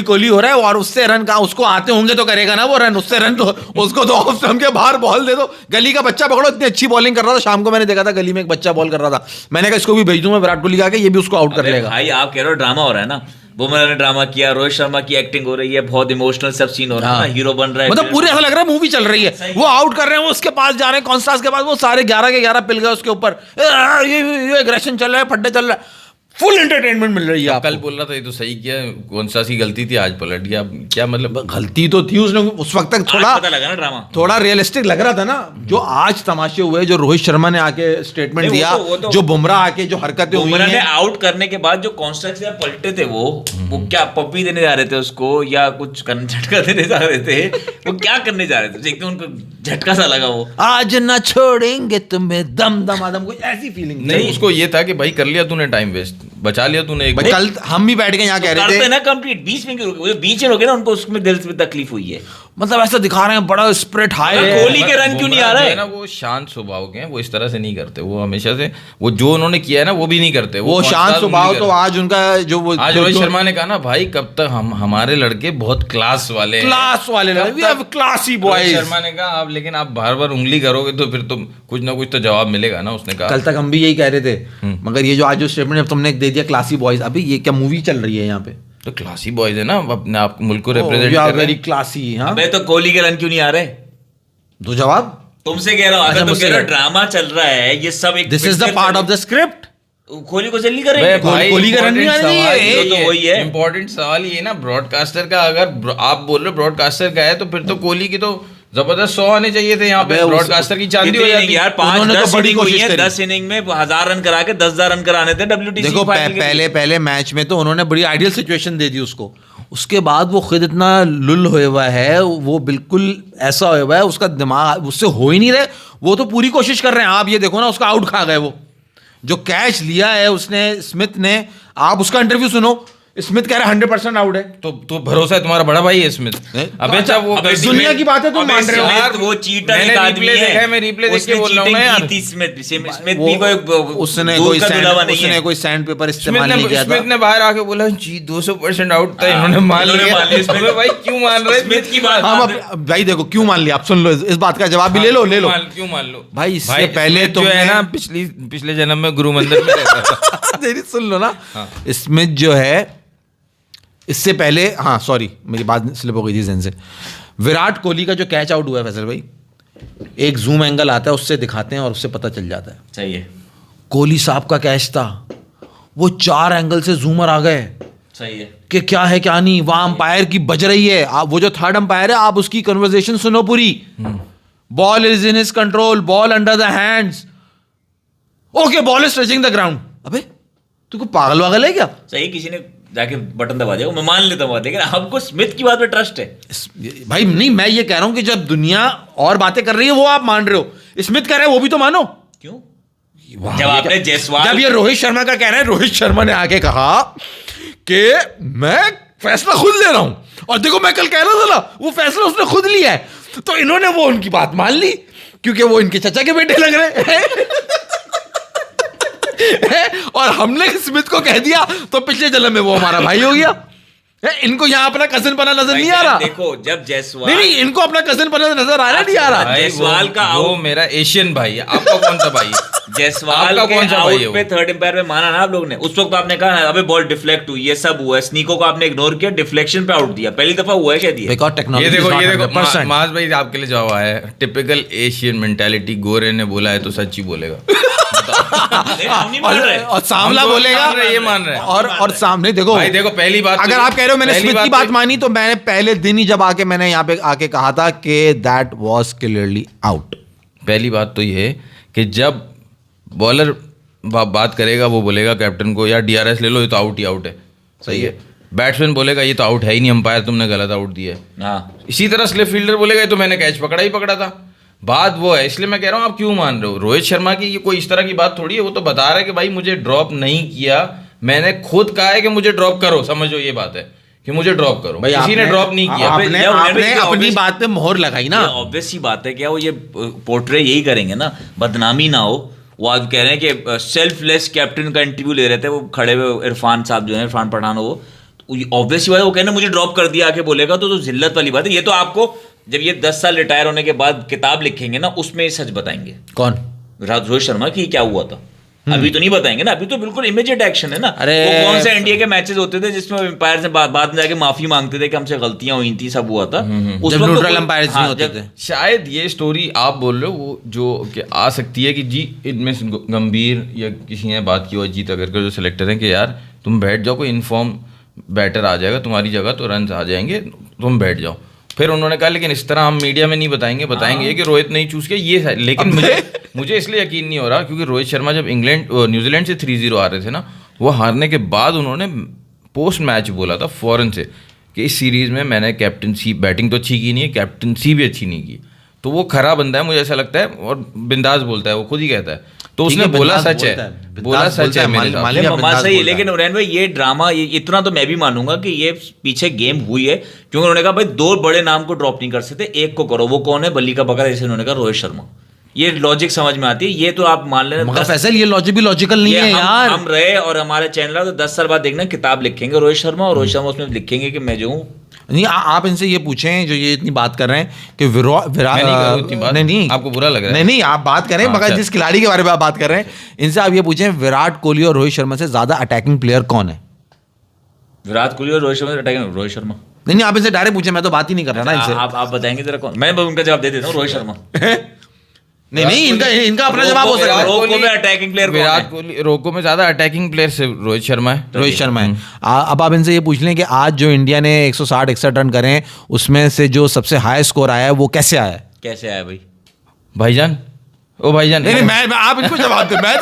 कोहली हो रहा है, और उससे रन का उसको आते होंगे तो करेगा ना वो रन, उससे रन तो उसको तो ऑफ स्टंप के बाहर बॉल दे दो, गली का बच्चा पकड़ो। इतनी अच्छी बॉलिंग कर रहा था, शाम को मैंने देखा था गली में एक बच्चा बॉल कर रहा था, मैंने कहा इसको भी भेज दूं मैं विराट कोहली का, ये भी उसको आउट कर लेगा। भाई आप कह रहे हो ड्रामा हो रहा है ना, बुमराह ने ड्रामा किया, रोहित शर्मा की एक्टिंग हो रही है, बहुत इमोशनल सब सीन हो रहा है, हीरो बन रहा है, मतलब पूरे ऐसा लग रहा है मूवी चल रही है। वो आउट कर रहे हैं, वो उसके पास जा रहे हैं, कॉन्स्टास के पास, वो सारे 11 के 11 पिल गए उसके ऊपर, ये एग्रेशन चल रहा है, फड्डे चल रहा है। फुल एंटरटेनमेंट मिल रही है आपको। कल बोल रहा था ये तो सही किया, कौन सा सी गलती थी, आज पलट गया, क्या मतलब। गलती तो थी उसने उस वक्त तक, थोड़ा पता लगा ना ड्रामा, थोड़ा रियलिस्टिक लग रहा था ना। जो आज तमाशे हुए, जो रोहित शर्मा ने आके स्टेटमेंट नहीं, दिया, वो तो जो बुमराह आके जो हरकतें हुई बुमराह ने हैं, आउट करने के बाद जो कॉन्स्ट्रक्ट पलटे थे वो क्या पप्पी देने जा रहे थे उसको या कुछ झटका देने जा रहे थे, वो क्या करने जा रहे थे, एकदम उनको झटका सा लगा वो। आज ना छोड़ेंगे तुम्हें दम दम आदम, कोई ऐसी फीलिंग नहीं, उसको ये था कि भाई कर लिया तूने टाइम वेस्ट, बचा लिया तूने एक। कल हम भी बैठ के यहाँ कह रहे करते थे ना कंप्लीट, बीच में क्यों रुके, वो जो बीच में रुके ना उनको उसमें दिल में तकलीफ हुई है। मतलब ऐसा दिखा रहे हैं बड़ा स्प्रिट हाई है। कोहली के रन क्यों नहीं आ रहे? ना वो शांत स्वभाव के हैं, वो इस तरह से नहीं करते, वो हमेशा से वो जो उन्होंने किया है ना वो भी नहीं करते। वो शांत स्वभाव तो आज उनका जो वो आज रोहित शर्मा ने कहा ना भाई कब तक हमारे लड़के बहुत क्लास वाले हैं, क्लास वाले लड़के, we have classy Rohit boys. Sharma ने कहा आप, लेकिन आप बार बार उंगली करोगे तो फिर तो कुछ ना कुछ तो जवाब मिलेगा ना, उसने कहा। कल तक हम भी यही कह रहे थे, मगर ये जो आज जो स्टेटमेंट तुमने दे दिया क्लासी बॉयज, अभी ये क्या मूवी चल रही है यहाँ पे? तो क्लासी बॉयज है ना, अपने आप मुल्क को रिप्रेजेंट यू आर कर रहे वेरी हैं। क्लासी। हाँ, अबे तो कोहली के रन क्यों नहीं आ रहे? दो जवाब। तुमसे कह रहा हूँ, अच्छा, अगर तुम मुझसे कह रहे हो कह- ड्रामा चल रहा है, ये सब एक this is the part of the script. Kohli को जल्दी बे करेंगे। भाई, कोहली का रन नहीं आने important चाहिए। सवाल ये तो वही है। इंपॉर्टेंट सवाल ये ना, ब्रॉडकास्टर का, अगर आप बोल रहे हो ब्रॉडकास्टर का है तो फिर तो कोहली की तो जबरदस्त 100 आने चाहिए थे यहाँ पे, अबे उस- ब्रॉडकास्टर की चांदी हो कितने जाती इनिंग यार, उन्होंने तो 5-10 बड़ी इनिंग हुई कोशिश है, करी। 10 इनिंग में 1000 रन करा के 10,000 रन कराने थे WTC देखो फाइनल के लिए। पहले मैच में तो उन्होंने बड़ी आइडियल सिचुएशन दे दी उसको, उसके बाद वो खुद इतना लुल होया हुआ है, वो बिल्कुल ऐसा होया हुआ है, उसका दिमाग उससे हो ही नहीं रहे। वो तो पूरी कोशिश कर रहे हैं, आप ये देखो ना, उसका आउट खा गए। वो जो कैच लिया है उसने स्मिथ ने, आप उसका इंटरव्यू सुनो, स्मिथ कह रहा है 100% आउट है। तो भरोसा है तुम्हारा बड़ा भाई है स्मिथ। अबे अच्छा वो अबे दुनिया की बात है, तुम अबे मान रहे हो स्मिथ वो चीटर मैंने एक आदमी replay देखा है, मैं है, replay देख के उसने बोल रहा हूँ cheating ना यार। की थी। स्मिथ वो- भी कोई उसने दूध कोई का दुलावा नहीं उसने है। कोई सैंड पेपर इस्तेमाल नहीं किया था। स्मिथ ने बाहर आके बोला जी 200% आउट था, इन्होंने मान इन्होंने लिया। मान लिया। अबे भाई क्यों मान रहे स्मिथ की बात हम मान रहे। अब भाई देखो क्यों मान लिया, आप सुन लो इस बात का जवाब भी ले लो। क्यों मान लो भाई, इससे पहले स्मिथ जो है तुमने- ना पिछले जन्म में गुरु मंदिर में रहता था। मेरी सुन लो ना, स्मिथ जो है इससे पहले, हाँ सॉरी मेरी बात स्लिप हो गई थी ज़हन से। विराट कोहली का जो कैच आउट हुआ है फैसल भाई, एक जूम एंगल आता है, उससे दिखाते हैं और उससे पता चल जाता है। सही है, कोहली साहब का कैच था, वो 4 एंगल से जूमर आ गए सही है। कि क्या है क्या नहीं, वहां अंपायर की बज रही है। आप वो जो थर्ड अंपायर है, आप उसकी कन्वर्सेशन सुनो पूरी। Ball is in his control, ball under the hands, okay ball is touching the ground. अबे तू को पागल वागल है क्या? सही, किसी ने जाके बटन दबा दिया, मैं मान लेता हूँ, लेकिन आपको स्मिथ की बात पे ट्रस्ट है। भाई नहीं, मैं ये कह रहा हूं कि जब दुनिया और बातें कर रही है वो आप मान रहे हो, स्मिथ कह रहे हैं वो भी तो मानो। क्यों? जब आपने जायसवाल, जब ये रोहित शर्मा का कह रहे हैं, रोहित शर्मा ने आके कहा कि मैं फैसला खुद ले रहा हूं, और देखो मैं कल कह रहा था ना, वो फैसला उसने खुद लिया है, तो इन्होंने वो उनकी बात मान ली क्योंकि वो इनके चाचा के बेटे लग रहे हैं। और हमने स्मिथ को कह दिया तो पिछले जन्म में वो हमारा भाई हो गया। इनको यहाँ अपना कजिन बना नजर नहीं आ रहा। देखो जब जायसवाल, नहीं, इनको अपना कजिन बना नजर आ रहा नहीं आ रहा। भाई जायसवाल का वो आउट, मेरा एशियन भाई है, आपका कौन सा भाई है? जायसवाल आपका के कौन सा भाई है आउट पे वो? थर्ड एम्पायर पे माना ना आप लोग ने, उस वक्त आपने कहा अबे बॉल डिफ्लेक्ट हुई, ये सब हुआ है, स्नीको को आपने इग्नोर किया, डिफ्लेक्शन पे आउट दिया, पहली दफा हुआ है क्या दिया? बिकॉज़ ये टेक्नोलॉजी देखो इज ये नॉट देखो 100%। माज भाई आपके लिए जवाब आया है, टिपिकल एशियन मेंटालिटी, गोरे ने बोला है तो सच ही बोलेगा। नहीं, हम नहीं मान रहे। और सामला हम तो बोलेगा, मान रहे, ये मान रहे हैं। और सामने देखो भाई देखो पहली बात तो अगर ये- आप कह रहे हो मैंने पहली स्मिथ की तो- बात मानी, तो मैंने पहले दिन ही जब आके मैंने यहाँ पे आके कहा था कि दैट वाज क्लियरली आउट। पहली बात तो ये है कि जब बॉलर बात करेगा वो बोलेगा कैप्टन को यार DRS ले लो, ये तो आउट ही आउट है, सही है। बैट्समैन बोलेगा ये तो आउट है ही नहीं, अंपायर तुमने गलत आउट दिया है। हाँ, इसी तरह स्लिप फील्डर बोलेगा ये तो मैंने कैच पकड़ा ही पकड़ा था। बात वो है, इसलिए मैं कह रहा हूँ आप क्यों मान रहे हो? रोहित शर्मा की ये कोई इस तरह की बात थोड़ी है, वो तो बता रहा है कि भाई मुझे ड्रॉप नहीं किया, मैंने खुद कहा है कि मुझे ड्रॉप करो, समझो ये बात है कि मुझे ड्रॉप करो, भाई किसी ने ड्रॉप नहीं किया। आपने ये आपने अपनी obvious- बात पे मोहर लगाई ना। ऑब्वियस सी बात है, क्या वो ये पोर्ट्रे यही करेंगे ना, बदनामी ना हो। वो आज कह रहे हैं कि सेल्फलेस कैप्टन का इंटरव्यू ले रहे थे, वो खड़े हुए इरफान साहब जो है, इरफान पठान, वो ऑब्वियस बात है, वो कहना मुझे ड्रॉप कर दिया आके बोलेगा तो जिल्लत वाली बात है। ये तो आपको जब ये 10 साल रिटायर होने के बाद किताब लिखेंगे ना, उसमें सच बताएंगे कौन? रोहित शर्मा की क्या हुआ था। अभी तो नहीं बताएंगे ना, अभी तो बिल्कुल इमीडिएट एक्शन है ना। अरे वो कौन से एनडीए के मैचेस होते थे जिसमें एम्पायर से बाद में जाके माफी मांगते थे कि हमसे गलतियां हुई थी, सब हुआ था उस जब वक्त। न्यूट्रल अंपायर्स नहीं होते थे। शायद ये स्टोरी आप बोल रहे हो वो जो कि आ सकती है कि जी इनमें से गंभीर या किसी ने बात की हो, जीत अगर जो सिलेक्टर हैं कि यार तुम बैठ जाओ, कोई इन्फॉर्म बैटर आ जाएगा तुम्हारी जगह तो रन आ जाएंगे, तुम बैठ जाओ। फिर उन्होंने कहा लेकिन इस तरह हम मीडिया में नहीं बताएंगे कि रोहित नहीं चूज किया ये है। लेकिन मुझे इसलिए यकीन नहीं हो रहा क्योंकि रोहित शर्मा जब न्यूजीलैंड से 3-0 आ रहे थे ना, वो हारने के बाद उन्होंने पोस्ट मैच बोला था फौरन से कि इस सीरीज में मैंने कैप्टनसी, बैटिंग तो अच्छी की नहीं है, कैप्टनसी भी अच्छी नहीं की। तो वो खरा बंदा है मुझे ऐसा लगता है, और बिंदास बोलता है, वो खुद ही कहता है। तो उसने बोला सच है, बोला सच है मेरे हिसाब से। मामा सही है, लेकिन उरैन भाई ये ड्रामा, ये इतना तो मैं भी मानूंगा कि ये पीछे गेम हुई है, क्योंकि उन्होंने कहा भाई 2 बड़े नाम को ड्रॉप नहीं कर सकते, एक को करो। वो कौन है? बल्ली का बकरा, जैसे उन्होंने कहा रोहित शर्मा। ये लॉजिक समझ में आती है, ये तो आप मान लेना। मगर फैसल ये लॉजिक भी लॉजिकल नहीं है यार। हम रहे और हमारे चैनल तो 10 साल बाद देखना किताब लिखेंगे रोहित शर्मा, और रोहित शर्मा उसमें लिखेंगे कि मैं जो हूँ। नहीं आप इनसे ये पूछें जो ये इतनी बात कर रहे हैं कि विराट मैं नहीं करूँ इतनी बात। नहीं आपको बुरा लग रहा है? नहीं आप बात करें, मगर जिस खिलाड़ी के बारे में आप बात कर रहे हैं, इनसे आप ये पूछें विराट कोहली और रोहित शर्मा से ज्यादा अटैकिंग प्लेयर कौन है? विराट कोहली और रोहित शर्मा अटैकिंग, रोहित शर्मा। नहीं आप इनसे डायरेक्ट पूछे, मैं तो बात ही नहीं कर रहा ना इनसे। आप बताएंगे जरा कौन? मैं उनका जवाब दे देता हूँ, रोहित शर्मा। नहीं इनका अपना जवाब हो सकता है। रोको में अटैकिंग प्लेयर कौन है? विराट कोहली, रोको में ज्यादा अटैकिंग प्लेयर से रोहित शर्मा है। रोहित शर्मा है। अब आप इनसे ये पूछ लें कि आज जो इंडिया ने 160-61 रन करे हैं, उसमें से जो सबसे हाई स्कोर आया है वो कैसे आया है? कैसे आया भाई? भाईजान, ओ भाईजान। नहीं मैं आप इनको जवाब दो। मैं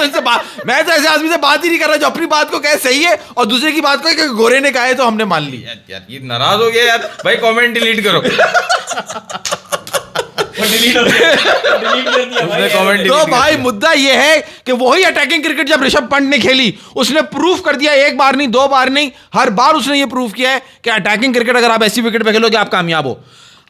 तो ऐसे आदमी से बात ही नहीं कर रहा जो अपनी बात को कहे सही है और दूसरे की बात को कि गोरे ने कहा है तो हमने मान ली। यार ये नाराज हो गया यार भाई, कमेंट डिलीट करो। तो भाई मुद्दा ये है कि वही अटैकिंग क्रिकेट जब ऋषभ पंत ने खेली, उसने प्रूफ कर दिया, 1 बार नहीं 2 बार नहीं, हर बार उसने ये प्रूफ किया है कि अटैकिंग क्रिकेट अगर आप ऐसी विकेट पे खेलोगे आप कामयाब हो।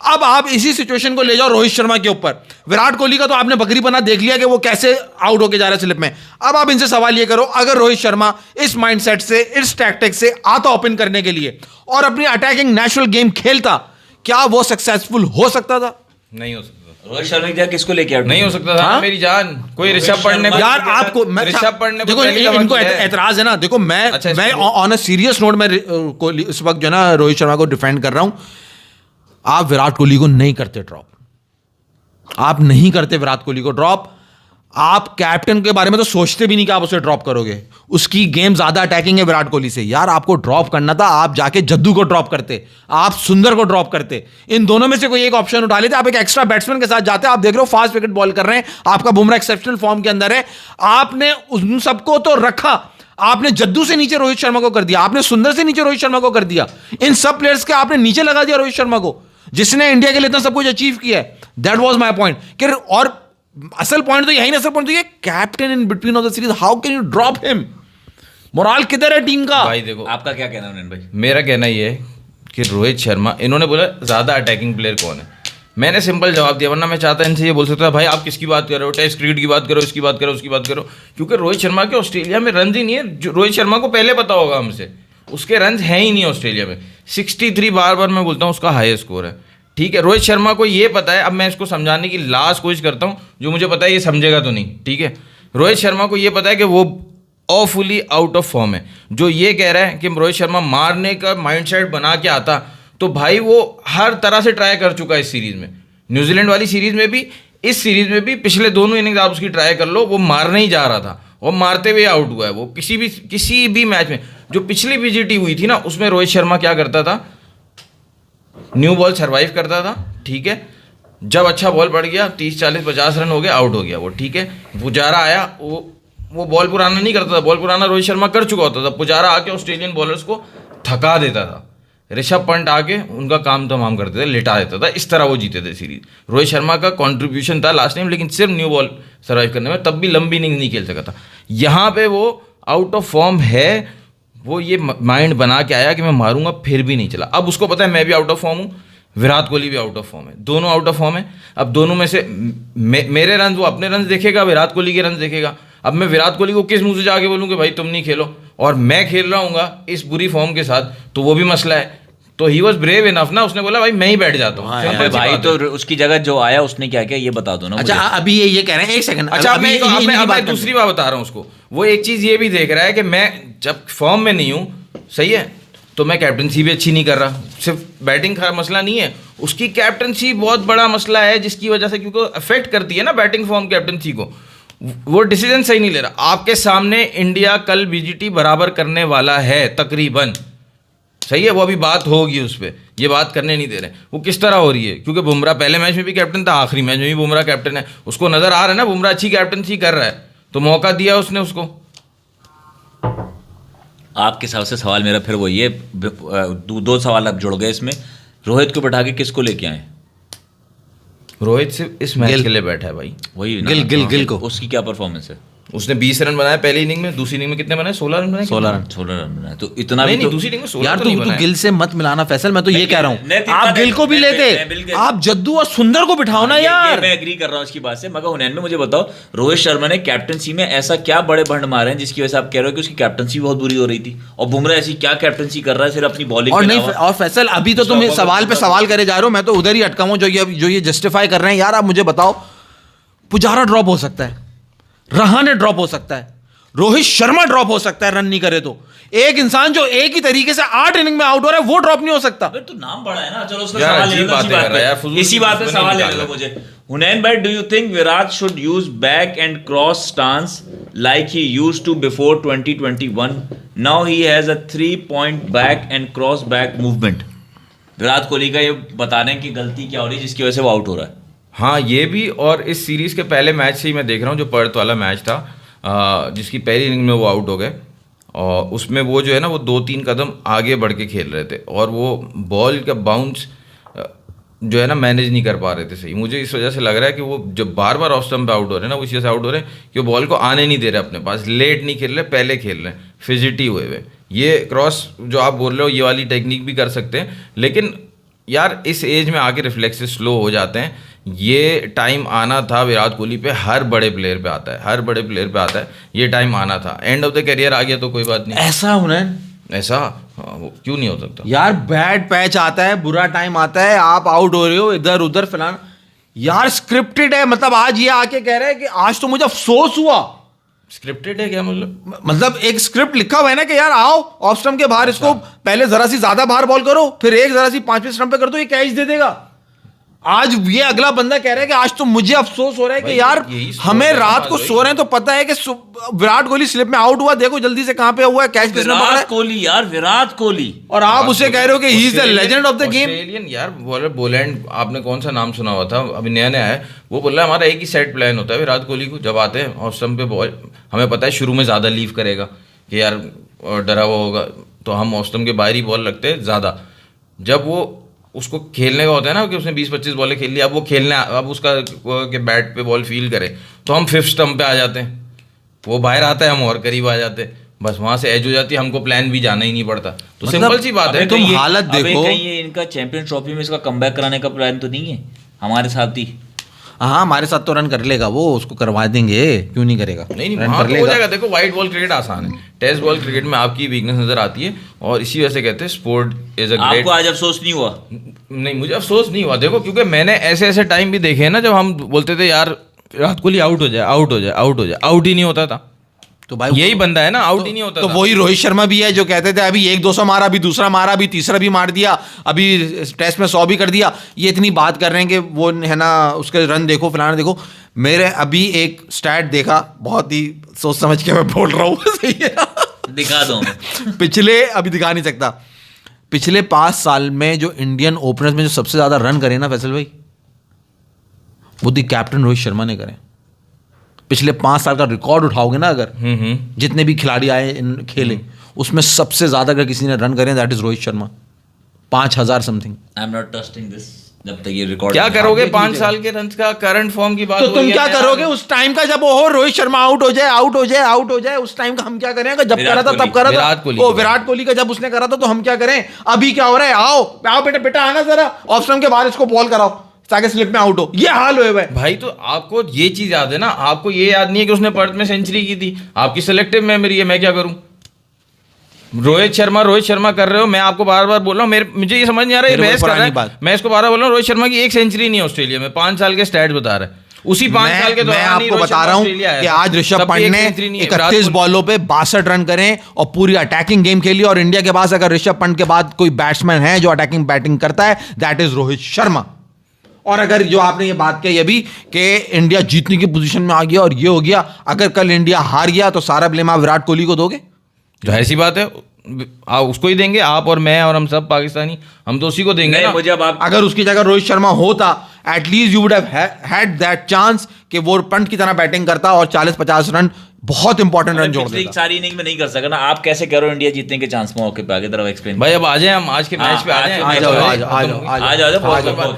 अब आप इसी सिचुएशन को ले जाओ रोहित शर्मा के ऊपर। विराट कोहली का तो आपने बकरी बना देख लिया कि वो कैसे आउट होके जा रहा है स्लिप में। अब आप इनसे सवाल ये करो, अगर रोहित शर्मा इस माइंडसेट से, इस टैक्टिक से आता ओपन करने के लिए और अपनी अटैकिंग नेशनल गेम खेलता, क्या वो सक्सेसफुल हो सकता था? नहीं हो सकता। रोहित शर्मा की जगह किसको लेके आउट नहीं हो सकता था मेरी जान। कोई ऋषभ पंत ने, यार आपको ऋषभ पंत ने देखो इनको एतराज है ना। देखो मैं ऑन अ सीरियस नोट में कोहली इस वक्त जो है ना रोहित शर्मा को डिफेंड कर रहा हूं। आप विराट कोहली को नहीं करते ड्रॉप, आप नहीं करते विराट कोहली को ड्रॉप। आप कैप्टन के बारे में तो सोचते भी नहीं कि आप उसे ड्रॉप करोगे। उसकी गेम ज्यादा अटैकिंग है विराट कोहली से। यार आपको ड्रॉप करना था, आप जाके जद्दू को ड्रॉप करते, आप सुंदर को ड्रॉप करते, इन दोनों में से कोई एक ऑप्शन उठा लेते। आप एक एक्स्ट्रा बैट्समैन के साथ जाते। आप देख रहे हो फास्ट विकेट बॉल कर रहे हैं, आपका बुमराह एक्सेप्शनल फॉर्म के अंदर है, आपने उन सबको तो रखा, आपने जद्दू से नीचे रोहित शर्मा को कर दिया, आपने सुंदर से नीचे रोहित शर्मा को कर दिया, इन सब प्लेयर्स के आपने नीचे लगा दिया रोहित शर्मा को, जिसने इंडिया के लिए इतना सब कुछ अचीव किया है। That was my point. और असल पॉइंट तो यही ना, असल पॉइंट तो ये captain in between of the series, how can you drop him? Morale किधर है टीम का? भाई देखो, आपका क्या कहना है भाई? मेरा कहना ये है कि रोहित शर्मा, इन्होंने बोला ज्यादा अटैकिंग प्लेयर कौन है, मैंने सिंपल जवाब दिया। वरना मैं चाहता इनसे ये बोल सकता भाई आप किसकी बात कर रहे हो, टेस्ट क्रिकेट की बात करो, इसकी बात करो, उसकी बात करो, क्योंकि रोहित शर्मा के ऑस्ट्रेलिया में रन ही नहीं है। रोहित शर्मा को पहले पता होगा हमसे, उसके रन है ही नहीं ऑस्ट्रेलिया में। 63 बार मैं बोलता हूँ उसका हाईएस्ट स्कोर है। ठीक है, रोहित शर्मा को ये पता है। अब मैं इसको समझाने की लास्ट कोशिश करता हूँ, जो मुझे पता है ये समझेगा तो नहीं। ठीक है, रोहित शर्मा को ये पता है कि वो ऑफुली आउट ऑफ फॉर्म है। जो ये कह रहा है कि रोहित शर्मा मारने का माइंडसेट बना के आता, तो भाई वो हर तरह से ट्राई कर चुका है इस सीरीज में, न्यूजीलैंड वाली सीरीज में भी, इस सीरीज में भी। पिछले दोनों इनिंग्स आप उसकी ट्राई कर लो, वो मारने ही जा रहा था और मारते हुए आउट हुआ है। वो किसी भी मैच में, जो पिछली बीजीटी हुई थी ना, उसमें रोहित शर्मा क्या करता था, न्यू बॉल सर्वाइव करता था। ठीक है, जब अच्छा बॉल पड़ गया, 30, 40, 50 रन हो गए, आउट हो गया वो। ठीक है, पुजारा आया, वो बॉल पुराना नहीं करता था, बॉल पुराना रोहित शर्मा कर चुका होता था। पुजारा आके ऑस्ट्रेलियन बॉलर्स को थका देता था, ऋषभ पंत आके उनका काम तमाम करते थे, लेटा देता था। इस तरह वो जीते थे सीरीज। रोहित शर्मा का कंट्रीब्यूशन था लास्ट टाइम, लेकिन सिर्फ न्यू बॉल सर्वाइव करने में, तब भी लंबी इनिंग नहीं खेल सका था। यहाँ पे वो आउट ऑफ फॉर्म है, वो ये माइंड बना के आया कि मैं मारूंगा, फिर भी नहीं चला। अब उसको पता है मैं भी आउट ऑफ फॉर्म हूँ, विराट कोहली भी आउट ऑफ फॉर्म है, दोनों आउट ऑफ फॉर्म है। अब दोनों में से मेरे रन, वो अपने रन देखेगा, विराट कोहली के रन देखेगा। अब मैं विराट कोहली को किस मुंह से जाके बोलूँ कि भाई तुम नहीं खेलो, और मैं खेल रहा हूँ इस बुरी फॉर्म के साथ, तो वो भी मसला है। तो ही वॉज ब्रेव इनफ ना, उसने बोला भाई मैं ही बैठ जाता हूँ। अबे भाई तो उसकी जगह जो आया उसने क्या किया ये बता दो ना अच्छा मुझे। अभी ये कह रहे हैं, एक सेकंड, अच्छा मैं दूसरी बात बता रहा हूँ उसको। वो एक चीज ये भी देख रहा है कि मैं जब फॉर्म में नहीं हूँ, सही है, तो मैं कैप्टनसी भी अच्छी नहीं कर रहा। सिर्फ बैटिंग का मसला नहीं है, उसकी कैप्टनसी बहुत बड़ा मसला है, जिसकी वजह से, क्योंकि अफेक्ट करती है ना बैटिंग फॉर्म कैप्टनसी को। वो डिसीजन सही नहीं ले रहा। आपके सामने इंडिया कल बीजीटी बराबर करने वाला है तकरीबन, सही है, वो अभी बात होगी उस पर, ये बात करने नहीं दे रहे। वो किस तरह हो रही है, क्योंकि बुमराह पहले मैच में भी कैप्टन था, आखिरी मैच में भी बुमराह कैप्टन है, उसको नजर आ रहा है ना बुमराह अच्छी कैप्टनसी कर रहा है, तो मौका दिया उसने उसको। आपके हिसाब से सवाल मेरा फिर वही है, दो सवाल आप जुड़ गए इसमें। रोहित को बैठा के किसको लेके आए? रोहित सिर्फ इस मैच के लिए बैठा है भाई, वही ना, गिल को। उसकी क्या परफॉर्मेंस है? उसने 20 रन बनाए पहली इनिंग में, दूसरी इनिंग में कितने बनाए? 16 रन बनाए। 16 रन 16 रन बनाए, तो इतना भी नहीं, तो दूसरी इनिंग में 16 यार तो नहीं तू बनाए। गिल से मत मिलाना फैसल, मैं तो ये कह रहा हूँ नहीं, आप गिल को भी मैं लेते, आप जद्दू और सुंदर को बिठाओ ना यार। मैं एग्री कर रहा हूँ इसकी बात से, मगर हुनैन में मुझे बताओ रोहित शर्मा ने कैप्टनसी में ऐसा क्या बड़े भंड मारे हैं जिसकी वजह से आप कह रहे हो कि उसकी कैप्टनसी बहुत बुरी हो रही थी, और बुमराह ऐसी क्या कैप्टनसी कर रहा है सिर्फ अपनी बॉलिंग और नहीं, और फैसल अभी तो तुम सवाल पे सवाल करे जा रहे हो, मैं तो उधर ही अटका हूं जो ये जस्टिफाई कर रहे हैं। यार आप मुझे बताओ, पुजारा ड्रॉप हो सकता है, रहाणे ड्रॉप हो सकता है, रोहित शर्मा ड्रॉप हो सकता है रन नहीं करे तो। एक इंसान जो एक ही तरीके से 8 इनिंग में आउट हो रहा है वो ड्रॉप नहीं हो सकता। तो नाम बड़ा है ना, चलो उसका यार, सवाल ले अजीब लो, बातें कर रहा है यार, फुजूल इसी की बात पे बातें सवाल नहीं ले लो निकाल मुझे। हुनैन भाई, do you think Virat should use back and cross stance like he used to before 2021? Now he has a 3-point back and cross back movement. Virat Kohli का ये बता रहे हैं कि गलती क्या हो रही है जिसकी वजह से वो आउट हो रहा है। हाँ ये भी, और इस सीरीज के पहले मैच से ही मैं देख रहा हूँ, जो पर्थ वाला मैच था, जिसकी पहली इनिंग में वो आउट हो गए, और उसमें वो जो है ना वो 2-3 कदम आगे बढ़ के खेल रहे थे, और वो बॉल का बाउंस जो है ना मैनेज नहीं कर पा रहे थे सही। मुझे इस वजह से लग रहा है कि वो जब बार बार ऑफ स्टंप पे आउट हो रहे हैं ना, वो इस वजह से आउट हो रहे हैं कि वो बॉल को आने नहीं दे रहे अपने पास, लेट नहीं खेल रहे, पहले खेल रहे हैं, फिजिटी हुए। ये क्रॉस जो आप बोल रहे हो ये वाली टेक्निक भी कर सकते हैं, लेकिन यार इस एज में आके रिफ्लेक्सेस स्लो हो जाते हैं। ये टाइम आना था विराट कोहली पे, हर बड़े प्लेयर पे आता है, हर बड़े प्लेयर पे आता है, ये टाइम आना था। एंड ऑफ द करियर आ गया तो कोई बात नहीं, ऐसा होना ऐसा वो क्यों नहीं हो सकता यार। बैड पैच आता है, बुरा टाइम आता है, आप आउट हो रहे हो इधर उधर फिलहाल, यार स्क्रिप्टेड है। मतलब आज ये आके कह रहे हैं कि आज तो मुझे अफसोस हुआ। स्क्रिप्टेड है क्या मतलब एक स्क्रिप्ट लिखा हुआ है ना कि यार आओ ऑफ स्टंप के बाहर इसको पहले जरा सी ज्यादा बाहर बॉल करो, फिर एक जरा सी 5वें स्टंप पे कर दो, ये कैच दे देगा। आज ये अगला बंदा कह रहा है कि आज तो मुझे अफसोस हो रहा है कि यार हमें रात को सो रहे हैं तो पता है कि विराट कोहली स्लिप में आउट हुआ, देखो जल्दी से कहां पे हुआ है, कैच किसने पकड़ा है। विराट कोहली यार, विराट कोहली, और आप उसे कह रहे हो कि he is the legend of the game. Australian यार बोलैंड, आपने कौन सा नाम सुना हुआ था, अभी नया नया है, वो बोल रहा है हमारा एक ही सेट प्लान होता है विराट कोहली को, जब आते हैं ऑफ स्टंप पे बॉल, हमें पता है शुरू में ज़्यादा लीव करेगा कि यार डरा हुआ होगा, तो हम ऑफ स्टंप के बाहर ही बॉल रखते हैं ज़्यादा। जब वो उसको खेलने का होता है ना कि उसने 20-25 बॉलें खेल ली, अब वो खेलने, अब उसका के बैट पे बॉल फील करे, तो हम 5th स्टंप पे आ जाते हैं, वो बाहर आता है, हम और करीब आ जाते हैं, बस वहां से एज हो जाती है, हमको प्लान भी जाना ही नहीं पड़ता। तो मतलब सिंपल सी बात है। तुम हालत देखो, कहीं ये इनका चैंपियंस ट्रॉफी में इसका कमबैक कराने का प्लान तो नहीं है हमारे साथ ही? हाँ हमारे साथ तो रन कर लेगा वो, उसको करवा देंगे, क्यों नहीं करेगा, नहीं रन हाँ, कर तो हो लेगा। जाएगा। देखो वाइट बॉल क्रिकेट आसान है, टेस्ट बॉल क्रिकेट में आपकी वीकनेस नजर आती है, और इसी वजह से कहते हैं स्पोर्ट इज अ ग्रेट। आपको आज अफसोस नहीं हुआ? नहीं, मुझे अफसोस नहीं हुआ, देखो क्योंकि मैंने ऐसे ऐसे टाइम भी देखे हैं ना जब हम बोलते थे यार विराट कोहली आउट हो जाए, आउट हो जाए, आउट हो जाए, आउट ही नहीं होता था। तो भाई यही बंदा है ना, आउट ही नहीं होता तो था। वही रोहित शर्मा भी है जो कहते थे अभी 1-200 मारा, अभी दूसरा मारा, अभी तीसरा भी मार दिया, अभी टेस्ट में 100 भी कर दिया। ये इतनी बात कर रहे हैं कि वो है ना उसके रन देखो, फलाना देखो। मेरे अभी एक स्टैट देखा, बहुत ही सोच समझ के मैं बोल रहा हूँ सही है दिखा दो हमें। पिछले, अभी दिखा नहीं सकता, पिछले 5 साल में जो इंडियन ओपनर्स में जो सबसे ज्यादा रन करे ना फैसल भाई, वो दी कैप्टन रोहित शर्मा ने करे। पिछले 5 साल का रिकॉर्ड उठाओगे ना अगर, जितने भी खिलाड़ी आए खेले, उसमें सबसे ज्यादा अगर किसी ने रन करे that is Rohit Sharma, 5000 something. I am not trusting this जब तक ये रिकॉर्ड। क्या करोगे 5 साल के रन का, करंट फॉर्म की बात तो हो रही तुम है क्या यार। करोगे उस टाइम का जब वो हो रोहित शर्मा आउट हो जाए, आउट हो जाए, आउट हो जाए, उस टाइम का हम क्या करें? जब करा था तब करा था विराट कोहली का, जब उसने करा था तो हम क्या करें? अभी क्या हो रहा है? आओ आओ बेटा, बेटा आना जरा ऑफ स्टंप के बाहर इसको बॉल कराओ ताकि स्लिप में आउट हो। ये हाल हुए भाई। भाई तो आपको ये चीज याद है ना, आपको ये याद नहीं है कि उसने पर्थ में सेंचुरी की थी, आपकी सिलेक्टिव मेमोरी है, मैं क्या करूं? रोहित शर्मा कर रहे हो, मैं आपको बार बार बोल रहा हूँ, मुझे ये समझ नहीं आ रहा है, ये बहस कर रहा है, मैं इसको बार बार बोल रहा हूँ, रोहित शर्मा की एक सेंचुरी नहीं है ऑस्ट्रेलिया में, 5 साल के स्टैट बता रहा है, उसी 5 साल के मैं दौरान आपको बता रहा हूं कि आज ऋषभ पंत ने 31 बॉलों पे 62 रन करें और पूरी अटैकिंग गेम खेली, और इंडिया के पास अगर ऋषभ पंत के बाद कोई बैट्समैन है जो अटैकिंग बैटिंग करता है, दैट इज रोहित शर्मा। और अगर जो आपने ये बात कही अभी कि इंडिया जीतने की पोजीशन में आ गया और ये हो गया, अगर कल इंडिया हार गया तो सारा ब्लेम आप विराट कोहली को दोगे? जाहिर सी बात है, आप उसको ही देंगे, आप और मैं और हम सब पाकिस्तानी, हम तो उसी को देंगे ना। मुझे अब आप अगर उसकी जगह रोहित शर्मा होता, at least you would have had that chance कि वो पंत की तरह बैटिंग करता और 40-50 रन, बहुत इंपॉर्टेंट रन जोड़ देता। सारी इनिंग में नहीं कर सका ना, आप कैसे कह रहे हो इंडिया जीतने के चांस मौके पे? आगे तरफ एक्सप्लेन भाई, अब आ जाए हम आज के मैच पे, आ जाओ।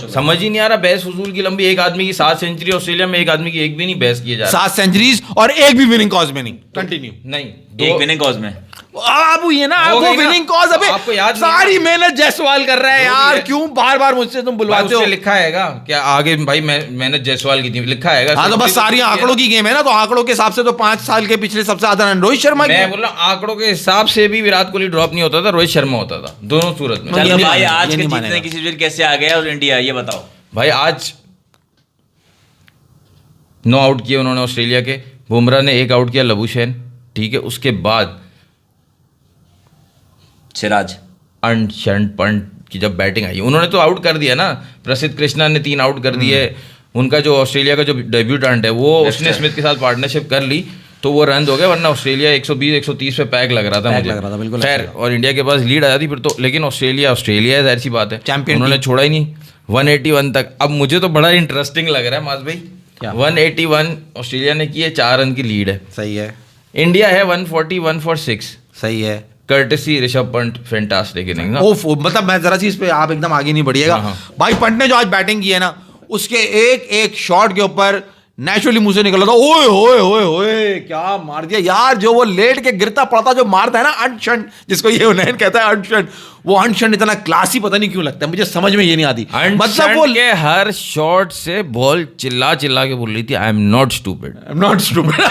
समझ ही नहीं आ रहा, बहस फजूल की लंबी, एक आदमी की 7 सेंचुरी ऑस्ट्रेलिया में, एक आदमी की एक भी नहीं बहस किए जा रहा। 7 सेंचुरीज और एक भी विनिंग कॉज में नहीं। कंटिन्यू। नहीं, एक विनिंग कॉज में अब ये ना वो विनिंग कॉज, अबे आपको याद सारी मेहनत जायसवाल कर रहा है यार, क्यों बार बार मुझसे तुम बुलवाते हो? लिखा हैगा क्या आगे? भाई मेहनत जायसवाल की थी, लिखा हैगा। हाँ तो बस सारी आंकड़ों की गेम है ना, तो आंकड़ों के हिसाब से तो 5 साल के पिछले सबसे ज्यादा रन रोहित शर्मा की। मैं बोल रहा हूं, आंकड़ों के हिसाब से भी विराट कोहली ड्रॉप नहीं होता था, रोहित शर्मा होता था, दोनों सूरत में। चलो भाई, आज के जीतने की सिचुएशन कैसे आ गया और इंडिया, ये बताओ भाई। आज 9 आउट किए उन्होंने ऑस्ट्रेलिया के, बुमराह ने 1 आउट किया, लबुशेन, ठीक है। उसके बाद सिराज अनशन पंत की जब बैटिंग आई, उन्होंने तो आउट कर दिया ना, प्रसिद्ध कृष्णा ने 3 आउट कर दिए। उनका जो ऑस्ट्रेलिया का जो डेब्यूटेंट है वो उसने स्मिथ के साथ पार्टनरशिप कर ली, तो वो रन हो गए, वरना ऑस्ट्रेलिया 120-130 पे पैक लग रहा था मुझे, खैर, और इंडिया के पास लीड आ जाती फिर तो। लेकिन ऑस्ट्रेलिया है, जाहिर सी बात है, चैंपियन, उन्होंने छोड़ा ही नहीं 181 तक। अब मुझे तो बड़ा इंटरेस्टिंग लग रहा है मास भाई, 181 ऑस्ट्रेलिया ने किए, 4 रन की लीड है। सही है। इंडिया है 141 फॉर 6। सही है। Courtesy Rishabh Pant, fantastic inning ना। ओफ, मतलब मैं जरा सी इस पे आप एकदम आगे नहीं बढ़िएगा भाई। पंत ने जो आज बैटिंग की है ना, उसके एक एक शॉट के ऊपर नेचुरली मुंह से निकला था, ओए ओए ओए ओए क्या मार दिया यार। जो वो लेट के गिरता पड़ता जो मारता है ना, अनशन, जिसको ये उन्नयन कहता है अनशन, वो अनशन इतना क्लासी पता नहीं क्यों लगता है मुझे, समझ में ये नहीं आती। मतलब वो के हर शॉट से बॉल चिल्ला चिल्ला के बोल रही थी, I am not stupid, I am not stupid.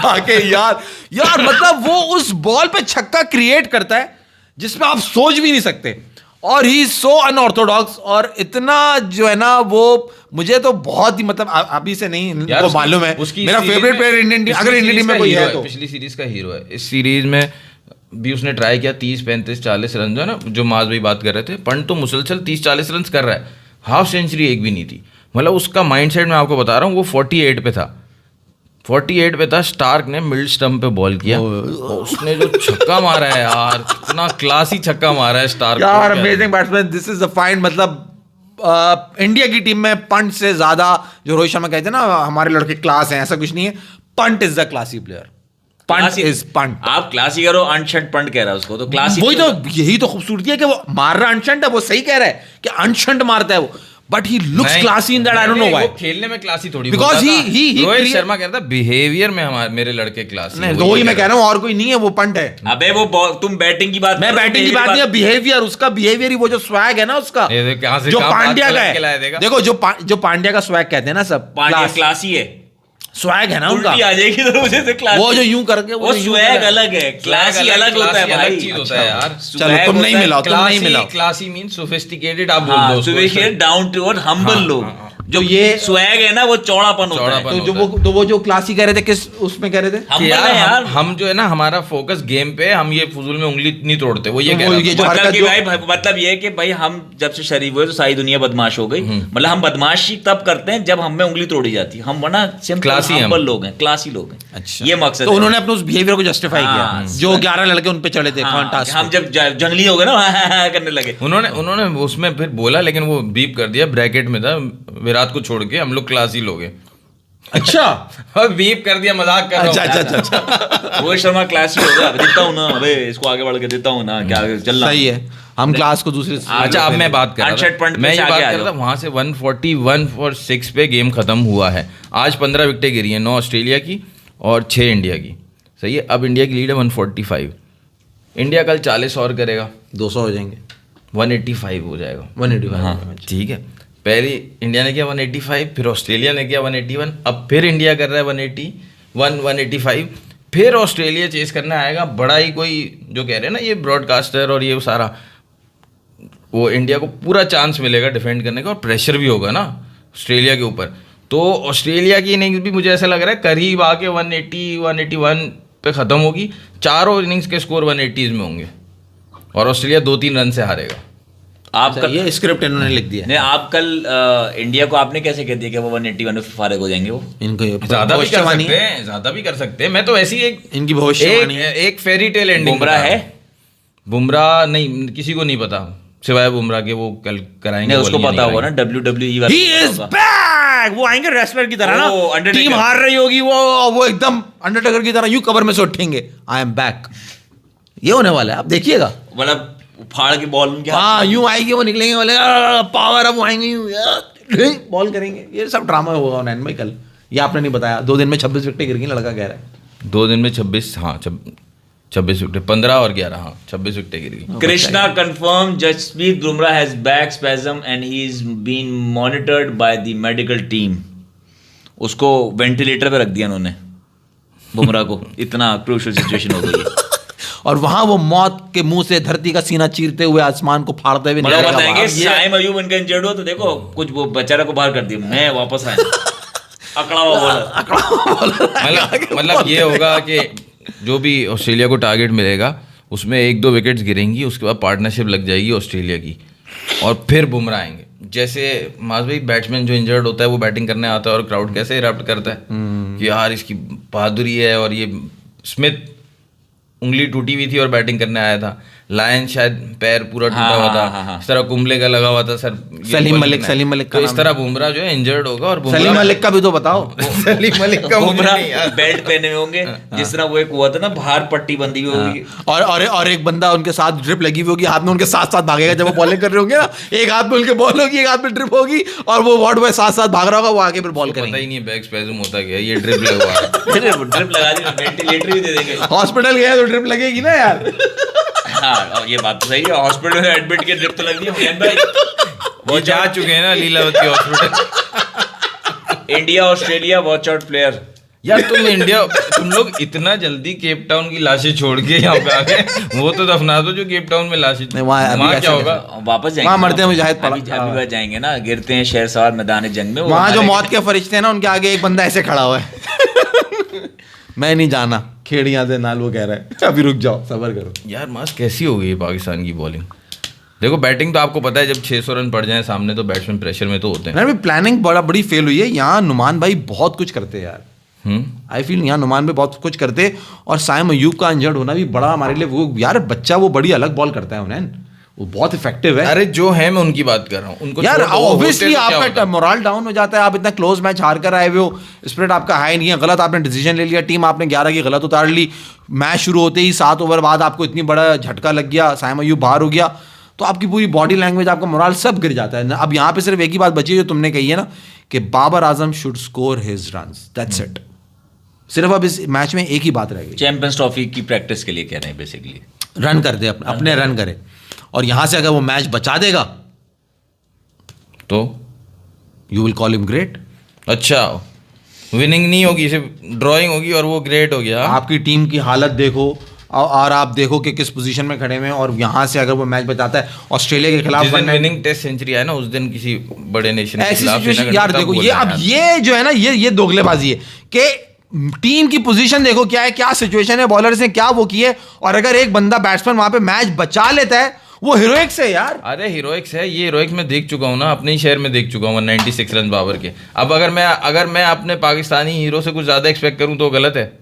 आके यार मतलब वो उस बॉल पे छक्का क्रिएट करता है जिसमें आप सोच भी नहीं सकते, और ही सो अनऑर्थोडॉक्स, और इतना जो है ना वो मुझे तो बहुत ही मतलब अभी से नहीं वो मालूम है मेरा फेवरेट प्लेयर इंडियन टीम, अगर इंडियन टीम में कोई है तो पिछली सीरीज का हीरो है। इस सीरीज में भी उसने ट्राई किया 30, 35, 40 रन, जो है ना, जो माज भाई बात कर रहे थे, पंत तो मुसलसल 30-40 रन कर रहा है, हाफ सेंचुरी एक भी नहीं थी। मतलब उसका माइंडसेट मैं आपको बता रहा हूँ, वो 48 पे था, 48 पे था। स्टार्क ने मिड स्टंप पे बॉल किया, उसने जो छक्का मारा है यार, इतना क्लासी छक्का मारा है स्टार्क यार, amazing batsman, this is the fine. मतलब इंडिया की टीम में पंत से ज्यादा, जो रोहित शर्मा कहते हैं ना हमारे लड़के क्लास हैं, ऐसा कुछ नहीं है, Pant is the classy player. Pant is Pant. आप क्लासी करो, अनशंट पंत कह रहा है उसको, तो क्लासी वही तो, यही तो खूबसूरती है कि वो मार रहा अनशंट है, वो सही कह रहा है कि अनशंट मारता है वो, but he looks classy in that, I don't know why. खेलने में क्लासी थोड़ी, बिकॉज़ ही रोहित शर्मा कहता है बिहेवियर में मेरे लड़के क्लासी नहीं, तो वही मैं कह रहा हूँ, और कोई नहीं है, वो पंत है। अबे वो तुम बैटिंग की बात, मैं बैटिंग की बात नहीं, बिहेवियर, उसका बिहेवियर ही, वो जो स्वैग है ना उसका, जो पांड्या का है, देखो जो पांड्या का स्वैग कहते हैं ना सब, पांड्या क्लासी है, स्वैग है ना उनका, आ जाएगी तो मुझे से क्लास, वो जो यूं करके, वो स्वैग अलग है, क्लासी अलग होता है भाई, चीज होता है यार। चलो तुम नहीं मिलाओ, क्लासी मीन सोफिस्टिकेटेड, आप बोल दो sophisticated, down to earth, humble लोग। जो ये स्वैग है ना, वो चौड़ापन होता है। तो वो जो क्लासी कह रहे थे, किस उसमें कह रहे थे कि यार हम जो है ना, हमारा फोकस गेम पे, हम ये फजूल में उंगली नहीं तोड़ते, वो ये कह रहे हैं। मतलब ये कि भाई हम जब से शरीफ हुए तो सारी दुनिया बदमाश हो गई, मतलब हम बदमाशी तब करते हैं जब हमें उंगली तोड़ी जाती है, हम वरना क्लासी लोग हैं, क्लासी लोग हैं। अच्छा, ये मकसद। तो उन्होंने अपने उस बिहेवियर को जस्टिफाई किया, जो 11 लड़के उन पे चढ़े थे, हम जब जंगली हो गए ना करने लगे, उन्होंने उसमें फिर बोला, लेकिन वो बीप कर दिया, ब्रैकेट में था, विराट को छोड़ के हम लोग क्लासी लोग हैं। अच्छा, बीप कर दिया, मजाक कर रहा हूं। अच्छा। रोहित शर्मा क्लासी हो गया, देता हूं ना, अबे इसको आगे बढ़ के देता हूं ना, क्या चल रहा सही है, हम क्लास को दूसरे। अच्छा, अब मैं बात कर रहा था, मैं ये बात कर रहा था, वहां से 141 फॉर 6 पे गेम खत्म हुआ है। आज 15 विकेटें गिरी हैं, 9 ऑस्ट्रेलिया की और 6 इंडिया की। सही है, अब इंडिया की लीड है 145। इंडिया कल 40 और करेगा, 200 हो जाएंगे, 185 हो जाएगा, 185। हाँ ठीक है, पहले इंडिया ने किया 185, फिर ऑस्ट्रेलिया ने किया 181, अब फिर इंडिया कर रहा है 180, 185, फिर ऑस्ट्रेलिया चेस करने आएगा, बड़ा ही कोई जो कह रहे हैं ना ये ब्रॉडकास्टर और ये सारा, वो इंडिया को पूरा चांस मिलेगा डिफेंड करने का और प्रेशर भी होगा ना ऑस्ट्रेलिया के ऊपर। तो ऑस्ट्रेलिया की इनिंग्स भी मुझे ऐसा लग रहा है करीब आके 180 181 पे ख़त्म होगी, चारों इनिंग्स के स्कोर 180s में होंगे और ऑस्ट्रेलिया 2-3 रन से हारेगा। आप कल ये स्क्रिप्ट इन्होंने लिख दिया। नहीं, आप कल इंडिया को आपने कैसे कह दिया कि वो 181 में फारिग हो जाएंगे? वो इनको ज़्यादा भी कर सकते हैं, ज़्यादा भी कर सकते हैं। मैं तो ऐसी एक इनकी भविष्यवाणी एक फेरी टेल एंडिंग। बुमराह है? बुमराह नहीं, किसी को नहीं पता सिवाय बुमराह के, वो कल कराएंगे। नहीं, उसको पता होगा ना WWE वाला। He is back! वो आएंगे रेसलर की तरह ना, टीम हार रही होगी वो एकदम अंडरटेकर की तरह यूं कवर में से उठेंगे, आई एम बैक। ये होने वाला है, आप देखिएगा। मतलब फाड़ के बॉल उनके हाँ, यूं आएगी, वो निकलेंगे, बोले पावर, अब वो आएंगे बॉल करेंगे। ये सब ड्रामा होगा उन्हें भाई कल। ये आपने नहीं बताया, 2 दिन में 26 विकेटें गिर गई, लड़का कह रहा है 2 दिन में 26, हाँ 26 विकेट, 15 और 11, हाँ 26 विकेटें गिर गई। Krishna confirm Jasprit Bumrah has back spasm and he is been monitored by the medical team. उसको वेंटिलेटर पे रख दिया उन्होंने, बुमराह को, इतना क्रूशियल सिचुएशन हो गई है। और वहां वो मौत के मुंह से धरती का सीना चीरते हुए आसमान को फाड़ते हुए मतलब बताएंगे साइम अयूब उनका इंजर्ड हो तो देखो कुछ वो बेचारा को बाहर कर दिया, मैं वापस आया अकड़ा हुआ बॉलर। मतलब ये होगा कि जो भी ऑस्ट्रेलिया को टारगेट मिलेगा उसमें 1-2 विकेट्स गिरेंगी, उसके बाद पार्टनरशिप लग जाएगी ऑस्ट्रेलिया की और फिर बुमराह आएंगे। जैसे मास भाई बैट्समैन जो इंजर्ड होता है वो बैटिंग करने आता है और क्राउड कैसे इरप्ट करता है कि यार इसकी बहादुरी है। और ये स्मिथ उंगली टूटी हुई थी और बैटिंग करने आया था, लायन शायद पैर पूरा टूटा हुआ था, इस तरह कुंबले का लगा हुआ था सर, सलीम मलिक तो इस तरह बुमराह जो है इंजर्ड होगा। और सलीम मलिक का भी तो बताओ। सलीम मलिक का बुमराह बेल्ट पहने हुए होंगे जिस तरह वो एक हुआ था ना, बाहर पट्टी बंधी हुई होगी और एक बंदा उनके साथ ड्रिप लगी हुई होगी, हाथ में उनके साथ साथ भागेगा जब वो बॉलिंग कर रहे होंगे ना, एक हाथ में उनके बॉल होगी, एक हाथ में ड्रिप होगी और वो वार्ड बॉय साथ साथ भाग रहा होगा, वो आगे फिर बॉल करेंगे। पता ही नहीं बैक स्पैज्म होता क्या, ये ड्रिप लगा हुआ है। ड्रिप लगा दी, वेंटिलेटर भी दे देंगे। हॉस्पिटल गया तो ड्रिप लगेगी ना यार। हाँ, ये बात तो सही है, हॉस्पिटल में एडमिट के ड्रिप तो लग गई है भाई। वो जा चुके हैं ना Lilavati hospital. India Australia watch out player. यार तुम लोग इतना जल्दी केप टाउन की लाशें छोड़ के यहाँ पे आ गए, वो तो दफना दो जो केप टाउन में लाशें। वहाँ क्या होगा, वापस जाएंगे, वहाँ मरते हैं मुजाहिद पड़ा। अभी जाएंगे ना, गिरते हैं शेरसवार मैदान जंग में, वहाँ जो मौत के फरिश्ते हैं ना, उनके आगे एक बंदा ऐसे खड़ा हुआ है। मैं नहीं जाना, खेड़ियाँ से नाल, वो कह रहा है अभी रुक जाओ, सब्र करो। यार मास कैसी हो गई पाकिस्तान की बॉलिंग। देखो बैटिंग तो आपको पता है, जब 600 रन पड़ जाए सामने तो बैट्समैन प्रेशर में तो होते हैं। प्लानिंग बड़ी फेल हुई है यहाँ। नुमान भाई बहुत कुछ करते हैं यार, आई फील यहाँ नुमान भाई बहुत कुछ करते। और साइम अयूब का इंजर्ड होना भी बड़ा हमारे लिए, वो यार बच्चा वो बड़ी अलग बॉल करता है उन्हें, वो बहुत इफेक्टिव है। अरे जो है मैं उनकी बात कर रहा हूँ, उनको यार ऑब्वियसली आपका मोरल डाउन हो जाता है, आप इतना क्लोज मैच हार कर आए हुए हो, स्पिरिट आपका हाई नहीं है, गलत आपने डिसीजन ले लिया, टीम आपने 11 की गलत उतार ली, मैच शुरू होते ही 7 ओवर बाद आपको इतनी बड़ा झटका लग गया, साइम अयूब बाहर हो गया, तो आपकी पूरी बॉडी लैंग्वेज, आपका मोरल सब गिर जाता है। अब यहाँ पे सिर्फ एक ही बात बची है जो तुमने कही है ना, कि Babar Azam should score his runs, that's it. सिर्फ अब इस मैच में एक ही बात रह गई, चैंपियंस ट्रॉफी की प्रैक्टिस के लिए कह रहे हैं बेसिकली, रन कर दे, अपने रन करे। और यहां से अगर वो मैच बचा देगा तो you will call him great. अच्छा, विनिंग नहीं होगी, सिर्फ ड्राइंग होगी और वो ग्रेट हो गया। आपकी टीम की हालत देखो और आप देखो कि किस पोजीशन में खड़े हुए हैं, और यहां से अगर वो मैच बचाता है ऑस्ट्रेलिया के खिलाफ, विनिंग टेस्ट सेंचुरी है ना उस दिन किसी बड़े नेशन के खिलाफ, यार देखो ये अब ये जो है ना, ये दोगलेबाजी है कि टीम की पोजीशन देखो क्या है, क्या सिचुएशन है, बॉलर्स ने क्या वो किए, और अगर एक बंदा बैट्समैन वहां पे मैच बचा लेता है, वो हीरोइक्स है यार। अरे हीरोइक्स है, ये हीरोइक्स मैं देख चुका हूँ ना, अपने ही शहर में देख चुका हूँ 96 रन बाबर के। अब अगर मैं अपने पाकिस्तानी हीरो से कुछ ज्यादा एक्सपेक्ट करूँ तो गलत है।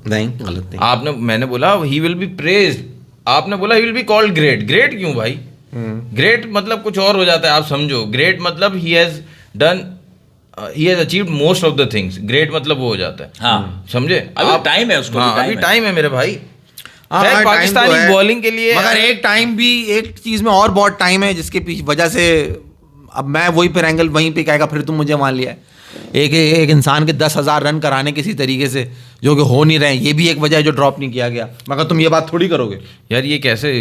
नहीं, गलत नहीं। मैंने बोला ही विल बी प्रेज्ड, आपने बोला he will be called great. Great क्यों भाई? ग्रेट मतलब कुछ और हो जाता है, आप समझो। ग्रेट मतलब he has achieved most of the things. Great मतलब वो हो जाता है, हाँ समझे? अभी टाइम है उसको, अभी टाइम है मेरे भाई। हाँ, पाकिस्तानी बॉलिंग के लिए, मगर एक चीज में और बहुत टाइम है जिसके पीछे वजह से, अब मैं वही पर एंगल वहीं पे कहेगा, फिर तुम मुझे मान लिया है। एक इंसान के 10,000 रन कराने किसी तरीके से जो कि हो नहीं रहे हैं, ये भी एक वजह है जो ड्रॉप नहीं किया गया, मगर तुम ये बात थोड़ी करोगे यार। ये कैसे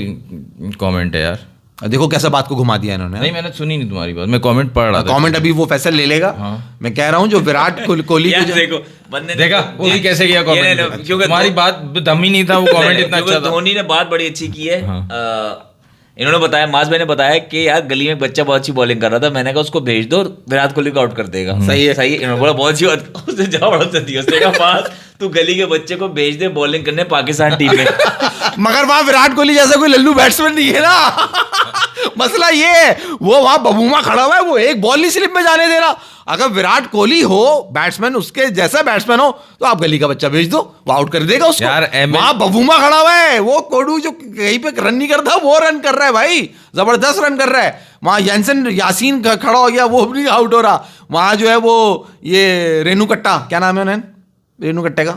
कमेंट है यार? देखो कैसा बात को घुमा दिया इन्होंने। नहीं मैंने सुनी नहीं तुम्हारी बात, मैं कमेंट पढ़ रहा था। कमेंट अभी वो फैसल ले लेगा। मैं कह रहा हूँ जो विराट कोहली यार को देखो बंदे ने देखा वो भी कैसे किया कमेंट, तुम्हारी बात दम ही नहीं था, वो कमेंट इतना अच्छा था। धोनी ने बात बड़ी अच्छी की है। इन्होंने बताया, मास भाई ने बताया कि यार गली में एक बच्चा बहुत अच्छी बॉलिंग कर रहा था, मैंने कहा उसको भेज दो, विराट कोहली को आउट कर देगा। सही है, सही है। इन्होंने बोला बहुत अच्छी बात, उसने जवाब बड़ा दिया, उसने कहा पास तू गली के बच्चे को भेज दे बॉलिंग करने पाकिस्तान टीम में। मगर वहां विराट कोहली जैसा कोई लल्लू बैट्समैन नहीं है ना। मसला ये है, वो वहां बबूमा खड़ा हुआ है, वो एक बॉल नहीं स्लिप में जाने दे रहा। अगर विराट कोहली हो बैट्समैन, उसके जैसा बैट्समैन हो, तो आप गली का बच्चा भेज दो, वो आउट कर देगा उसको। यार वहां बबूमा खड़ा हुआ है, वो कोडू जो कहीं पे रन नहीं करता, वो रन कर रहा है भाई, जबरदस्त रन कर रहा है। वहां यासिन यासीन खड़ा हो गया, वो भी आउट हो रहा। वहां जो है वो ये रेनू कट्टा, क्या नाम है उन्हें, रेनू कट्टे का,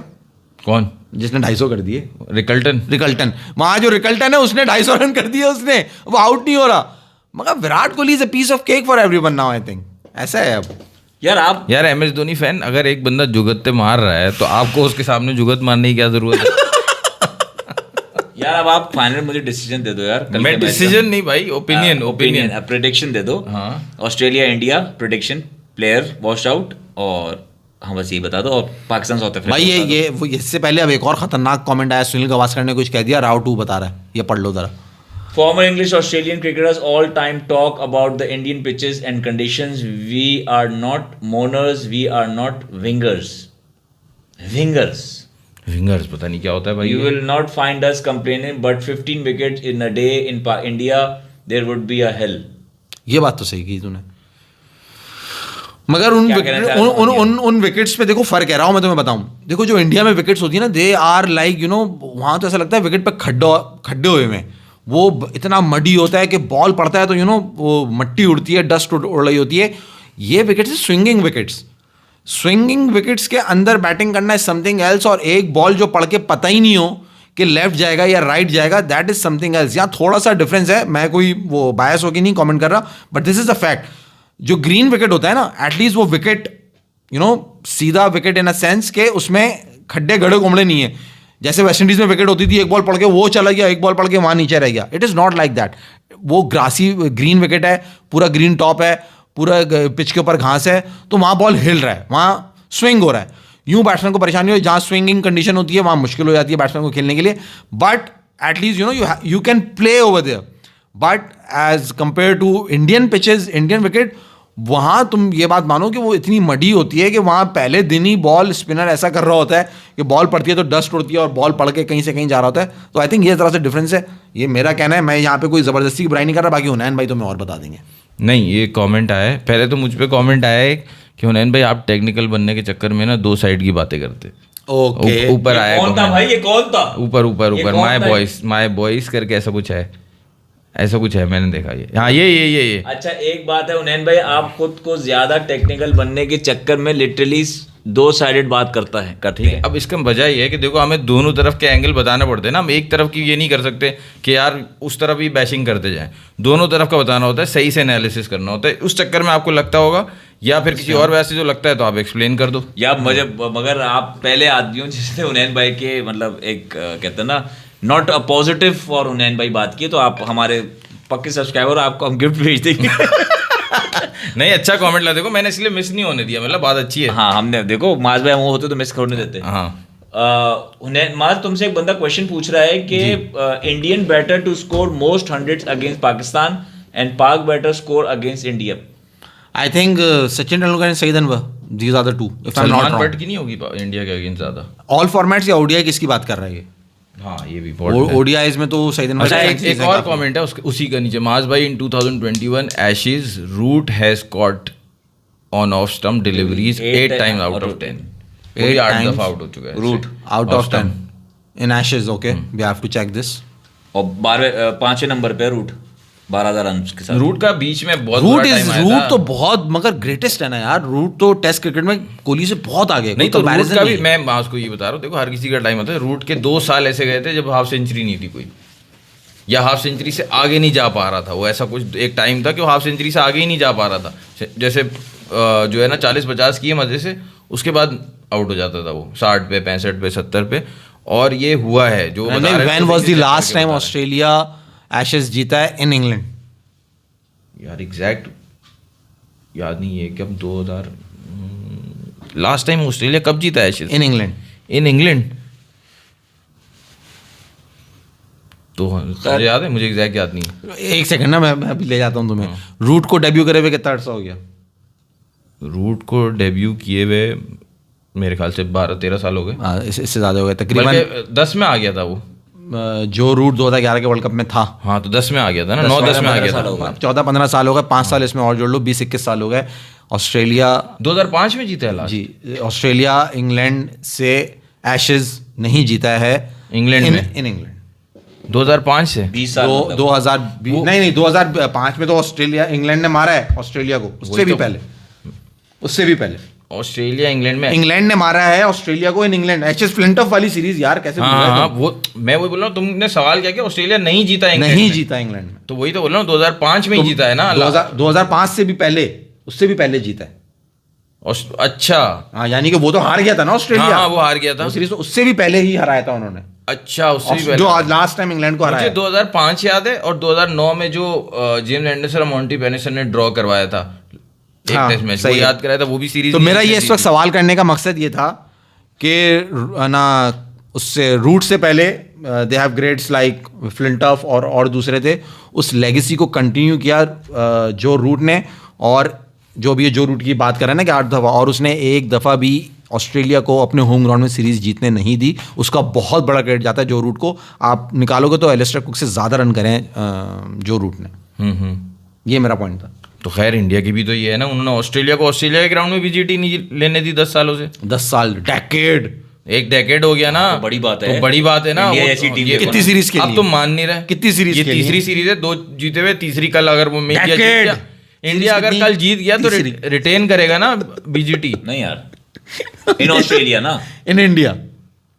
कौन जिसने 250 कर दिए, रिकल्टन। वहां जो रिकल्टन है उसने 250 रन कर दिए, उसने, वो आउट नहीं हो रहा। मगर Virat Kohli is a piece of cake for everyone now, I think ऐसा है अब। यार एम एस धोनी फैन, अगर एक बंदा जुगत्ते मार रहा है तो आपको उसके सामने जुगत मारने की क्या जरूरत है? यार अब आप फाइनल मुझे डिसीजन दे दो यार। मैं डिसीजन नहीं भाई, ओपिनियन प्रेडिक्शन दे दो। Australia India prediction, player wash out, और हाँ बस ये बता दो, और पाकिस्तान साउथ अफ्रीका। भाई ये वो इससे पहले अब एक और खतरनाक कमेंट आया, सुनील गावस्कर ने कुछ कह दिया, राव 2 बता रहा है, ये पढ़ लो जरा। Former English Australian cricketers all time talk about the Indian pitches and conditions. We are not mourners, we are not wingers. Wingers पता नहीं क्या होता है भाई। You will not find us complaining, but 15 wickets in a day in India, there would be a hell. ये बात तो सही की तूने, मगर उन विकेट्स पे देखो फर्क है। रहा हूँ मैं तुम्हें बताऊं, देखो जो इंडिया में विकेट्स होती है ना, they are like you know, वहां तो ऐसा लगता है विकेट पे खड्डे हुए में, वो इतना मडी होता है कि बॉल पड़ता है तो यू नो वो मट्टी उड़ती है, डस्ट उड़ रही होती है। ये विकेट्स स्विंगिंग विकेट्स के अंदर बैटिंग करना इज समथिंग एल्स, और एक बॉल जो पड़ के पता ही नहीं हो कि लेफ्ट जाएगा या राइट जाएगा, दैट इज समथिंग एल्स। यहाँ थोड़ा सा डिफरेंस है, मैं कोई वो बायस होकर नहीं कमेंट कर रहा, but this is the fact. जो ग्रीन विकेट होता है ना, एटलीस्ट वो विकेट यू नो सीधा विकेट इन अ सेंस के उसमें खड्डे गड़े कोमड़े नहीं है। जैसे वेस्ट इंडीज में विकेट होती थी, एक बॉल पड़ के वो चला गया, एक बॉल पड़ के वहां नीचे रह गया। It is not like that. वो ग्रासी ग्रीन विकेट है, पूरा ग्रीन टॉप है, पूरा पिच के ऊपर घास है, तो वहां बॉल हिल रहा है, वहां स्विंग हो रहा है। यूं बैट्समैन को परेशानी हो, जहां स्विंगिंग कंडीशन होती है वहां मुश्किल हो जाती है बैट्समैन को खेलने के लिए, but at least you know you can play over there. But as compare to Indian pitches, Indian wicket, वहां तुम ये बात मानो कि वो इतनी मडी होती है कि वहां पहले दिन ही बॉल स्पिनर ऐसा कर रहा होता है कि बॉल पड़ती है तो डस्ट उड़ती है और बॉल पड़ के कहीं से कहीं जा रहा होता है। तो आई थिंक ये तरह से डिफरेंस है, ये मेरा कहना है। मैं यहाँ पे कोई जबरदस्ती की बुराई नहीं कर रहा, बाकी हुनैन भाई तुम्हें और बता देंगे। नहीं, ये कमेंट आया है, पहले तो मुझ पे कमेंट आया है कि हुनैन भाई आप टेक्निकल बनने के चक्कर में ना 2 साइड की बातें करते। ओके, ऊपर आया कौन था भाई, ये कौन था? ऊपर माय बॉयज करके ऐसा कुछ है, मैंने देखा ये। हाँ ये अच्छा एक बात है हुनैन भाई, आप खुद को ज्यादा टेक्निकल बनने के चक्कर में लिटरली 2 साइडेड बात करते हैं। अब इसका वजह ये है कि देखो हमें दोनों तरफ के एंगल बताने पड़ते हैं ना। हम एक तरफ की ये नहीं कर सकते कि यार उस तरफ ही बैशिंग करते जाएं, दोनों तरफ का बताना होता है, सही से एनालिसिस करना होता है। उस चक्कर में आपको लगता होगा, या फिर किसी और वजह से जो लगता है तो आप एक्सप्लेन कर दो। या मगर आप पहले आदमी हो जिसने हुनैन भाई के मतलब एक कहते हैं ना नॉट अ पॉजिटिव फॉर हुनैन भाई बात की, तो आप हमारे पक्के सब्सक्राइबर, आपको हम गिफ्ट भेज देंगे। नहीं, अच्छा कमेंट ला, देखो मैंने इसलिए मिस नहीं होने दिया, मतलब बात अच्छी है। हाँ, हमने देखो माज भाई वो होते तो मिस करने देते। हाँ माज, तुमसे एक बंदा क्वेश्चन पूछ रहा है कि Indian batter to score most 100s against Pakistan and Pak batter score against India. I think Sachin Tendulkar and Saeed Anwar, these are the 2। Salman Butt की नहीं होगी इंडिया के अगेंस्ट ज्यादा? ऑल फॉर्मेट्स या ओडीआई किसकी बात कर रहा है ये? हाँ, ये भी ओडीआईज में तो सईद अनवर। अच्छा, एक और कमेंट है उसी का नीचे, माज भाई in 2021 Ashes Root has caught on off stump deliveries 8 times out of 10। 8 दफा आउट हो चुका है Root out of 10 in Ashes. Okay, we have to check this. और 5वें नंबर पे रूट 12,000 रन के साथ। रूट का बीच में बहुत रूट तो बहुत मगर ग्रेटेस्ट है ना यार। रूट तो टेस्ट क्रिकेट में कोहली से बहुत आगे। नहीं तो रूट का भी मैं आपको ये बता रहा हूँ, देखो हर किसी का टाइम होता है। रूट के 2 साल ऐसे गए थे जब हाफ सेंचुरी नहीं थी कोई, या हाफ सेंचुरी से आगे नहीं जा पा रहा था वो। ऐसा कुछ एक टाइम था कि वो हाफ सेंचुरी से आगे ही नहीं जा पा रहा था। जैसे जो है ना 40-50 किए मजे से, उसके बाद आउट हो जाता था वो 60 पे, 65 पे, 70 पे। और ये हुआ है जो when was the last time Australia Ashes जीता है इन इंग्लैंड? यार एग्जैक्ट याद नहीं है कब 2000 लास्ट टाइम ऑस्ट्रेलिया कब जीता Ashes in England. In England. तो मुझे याद है, मुझे एग्जैक्ट याद नहीं है। एक सेकंड ना, मैं अभी ले जाता हूँ तुम्हें। रूट को डेब्यू करे हुए कितना अर्सा हो गया? रूट को डेब्यू किए हुए मेरे ख्याल से 12-13 साल हो गए। इससे ज़्यादा हो गए तकरीबन। बल्कि 10 में आ गया था वो, जो रूट 2011 के वर्ल्ड कप में था। हाँ तो 10 में आ गया था ना, 9-10 में आ गया था। 14-15 साल हो गए, 5 साल इसमें और जोड़ लो, 20-21 साल हो गए। ऑस्ट्रेलिया 2005 में जीता है लास्ट। जी, ऑस्ट्रेलिया इंग्लैंड से एशेज नहीं जीता है इंग्लैंड में। इन इंग्लैंड 2005 से 20 साल मतलब। 2020 नहीं 2005 में तो ऑस्ट्रेलिया इंग्लैंड ने मारा है ऑस्ट्रेलिया को। उससे भी पहले ऑस्ट्रेलिया इंग्लैंड में इंग्लैंड ने मारा है ऑस्ट्रेलिया को इन इंग्लैंड। एचएस फ्लिंटॉफ वाली सीरीज यार, कैसे भूल गए हाँ तुम? वो मैं वही बोल रहा हूँ, तुमने सवाल किया कि ऑस्ट्रेलिया नहीं जीता इंग्लैंड नहीं में। जीता इंग्लैंड में। तो वही तो बोल रहा हूँ, 2005 में ही जीता है ना। 2005 से भी पहले, उससे भी पहले जीता है। अच्छा हाँ, यानी कि वो तो हार गया था ना ऑस्ट्रेलिया। हाँ वो हार गया था। वो सीरीज तो उससे भी पहले ही हराया था उन्होंने। अच्छा उससे भी जो पहले लास्ट टाइम इंग्लैंड को मुझे हराया। 2005 याद है, और 2009 में जो जेम्स एंडरसन और मॉन्टी पेनिसन ने ड्रॉ करवाया था एक हाँ, टेस्ट मैच, वो सही है। याद कराया था, वो भी सीरीज। तो मेरा ये इस वक्त सवाल करने का मकसद ये था कि ना उससे रूट से पहले they have greats like Flintoff और दूसरे थे, उस लेगेसी को कंटिन्यू किया जो रूट ने। और जो भी ये जो रूट की बात कर रहे हैं ना कि 8 दफ़ा, और उसने एक दफ़ा भी ऑस्ट्रेलिया को अपने होम ग्राउंड में सीरीज जीतने नहीं दी। उसका बहुत बड़ा क्रेडिट जाता है जो रूट को। आप निकालोगे तो एलिस्टर कुक से ज़्यादा रन करें जो रूट ने। ये मेरा पॉइंट था। तो खैर इंडिया की भी तो ये है ना, उन्होंने ऑस्ट्रेलिया को ऑस्ट्रेलिया के ग्राउंड में भी जीटी नहीं लेने दी 10 सालों से। 10 साल, डेकेड, एक डेकेड हो गया ना। तो बड़ी बात है। तो बड़ी बात है ना। इंडिया वो जैसी टीम ये के कितनी सीरीज खेली अब है? तो मान नहीं रहे कितनी सीरीज ये खेली है? तीसरी सीरीज है, 2 जीते हुए, तीसरी कल अगर वो इंडिया जीत Decade! गया, इंडिया अगर कितनी? कल जीत गया तो तीसरी। रिटेन करेगा ना बीजीटी। नहीं यार, इन ऑस्ट्रेलिया ना। इन इंडिया,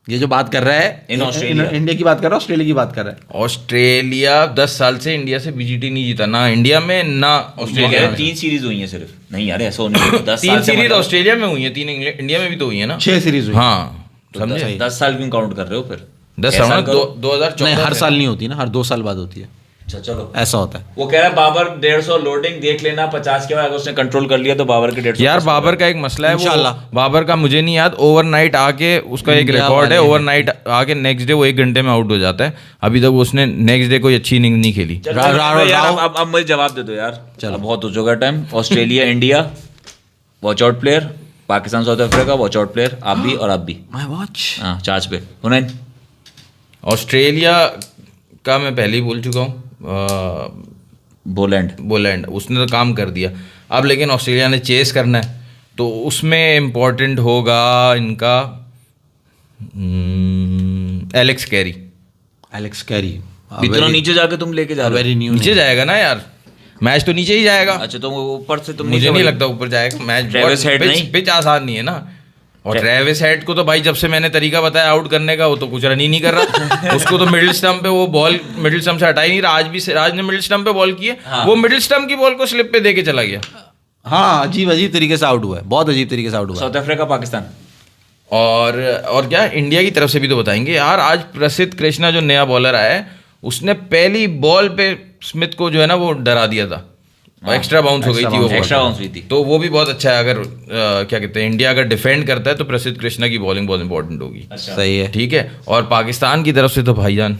ये जो बात कर रहा है इन ऑस्ट्रेलिया। इंडिया की बात कर रहा है, ऑस्ट्रेलिया की बात कर रहा है। ऑस्ट्रेलिया 10 साल से इंडिया से बीजीटी नहीं जीता, ना इंडिया में ना ऑस्ट्रेलिया में। 3 सीरीज हुई है सिर्फ। नहीं यार ऐसा होने 10 3 साल से सीरीज मतलब ऑस्ट्रेलिया में हुई है, 3 इंडिया में भी तो हुई है ना। 6 सीरीज हुई। हाँ समझे। 10 साल क्यों काउंट कर रहे हो फिर? 10 ऐसा साल करो। 2014 नहीं, हर साल नहीं होती ना, हर 2 साल बाद होती है, अच्छा चलो। ऐसा होता है। वो कह रहा है बाबर 150 लोडिंग देख लेना 50 के बाद अगर उसने कंट्रोल कर लिया तो बाबर के 150। यार बाबर का एक मसला है, इंशाल्लाह। वो बाबर का मुझे नहीं याद, ओवरनाइट आके उसका एक इंडिया रिकॉर्ड है, वाले ओवरनाइट आके नेक्स्ट डे वो 1 घंटे में आउट हो जाता है। अभी तक उसने नेक्स्ट डे कोई अच्छी इनिंग नहीं खेली। चलो, राव- यार राव- अब मुझे जवाब दे दो यार। चलो। अब बहुत हो चुका time. Australia India watch out player, Pakistan south Africa watch out player, आप भी और आप भी। My watch. हाँ चार्ज पे हुनैन। ऑस्ट्रेलिया का मैं पहले ही बोल चुका हूँ, बोलैंड उसने तो काम कर दिया। अब लेकिन ऑस्ट्रेलिया ने चेस करना है, तो उसमें इम्पोर्टेंट होगा इनका एलेक्स कैरी। इतना नीचे जाके तुम लेके जा रहे वेरी न्यू। नीचे जाएगा ना यार, मैच तो नीचे ही जाएगा। हो। अच्छा तो वो ऊपर से तुम मुझे नहीं लगता ऊपर जाएगा मैच। ट्रेविस हेड नहीं? पिच आसान नहीं है ना। और ट्रेविस हेड को तो भाई जब से मैंने तरीका बताया आउट करने का, वो तो कुछ रन ही नहीं कर रहा। उसको तो मिडिल स्टंप पे वो बॉल मिडिल स्टंप से हटा ही नहीं रहा। आज भी सिराज ने मिडिल स्टंप पे बॉल की है, वो मिडिल स्टंप की बॉल को स्लिप पे दे के चला गया। हाँ, अजीब तरीके से आउट हुआ है, बहुत अजीब तरीके से आउट हुआ है। South Africa Pakistan. और क्या इंडिया की तरफ से भी तो बताएंगे यार। आज प्रसिद्ध कृष्णा जो नया बॉलर आया है, उसने पहली बॉल पे स्मिथ को जो है ना वो डरा दिया था। एक्स्ट्रा बाउंस हो गई थी वो ball। एक्स्ट्रा बाउंस हुई थी। तो वो भी बहुत अच्छा है। अगर क्या कहते हैं, इंडिया अगर डिफेंड करता है तो प्रसिद्ध कृष्णा की बॉलिंग बहुत इंपॉर्टेंट होगी। सही है। ठीक है। और पाकिस्तान की तरफ से तो भाईजान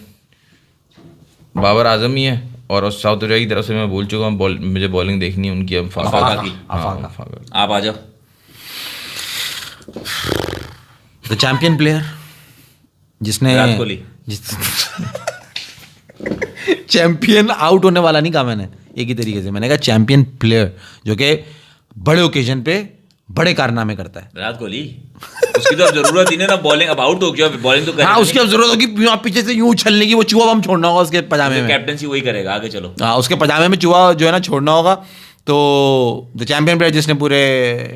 बाबर आजम ही है, और साउथ अफ्रीका की तरफ से मैं बोल चुका हूँ, मुझे बॉलिंग देखनी है उनकी। अफाका की। आप आ जाओ। द चैंपियन प्लेयर जिसने विराट कोहली। चैंपियन आउट होने वाला नहीं कहा मैंने, एक ही तरीके से मैंने कहा चैंपियन प्लेयर जो कि बड़े ओकेजन पे बड़े कारनामे करता है। विराट कोहली। उसकी तो अब जरूरत ही नहीं ना बॉलिंग। अब आउट हो गया, बॉलिंग तो करेगा। हाँ, उसकी अब जरूरत होगी यहाँ पीछे से यूं उछलने की, वो चूहा बम छोड़ना होगा उसके पजामे में। कैप्टनसी वही करेगा। आगे चलो। हाँ, उसके पजामे में चूहा जो है ना छोड़ना होगा। तो द चैंपियन प्लेयर जिसने पूरे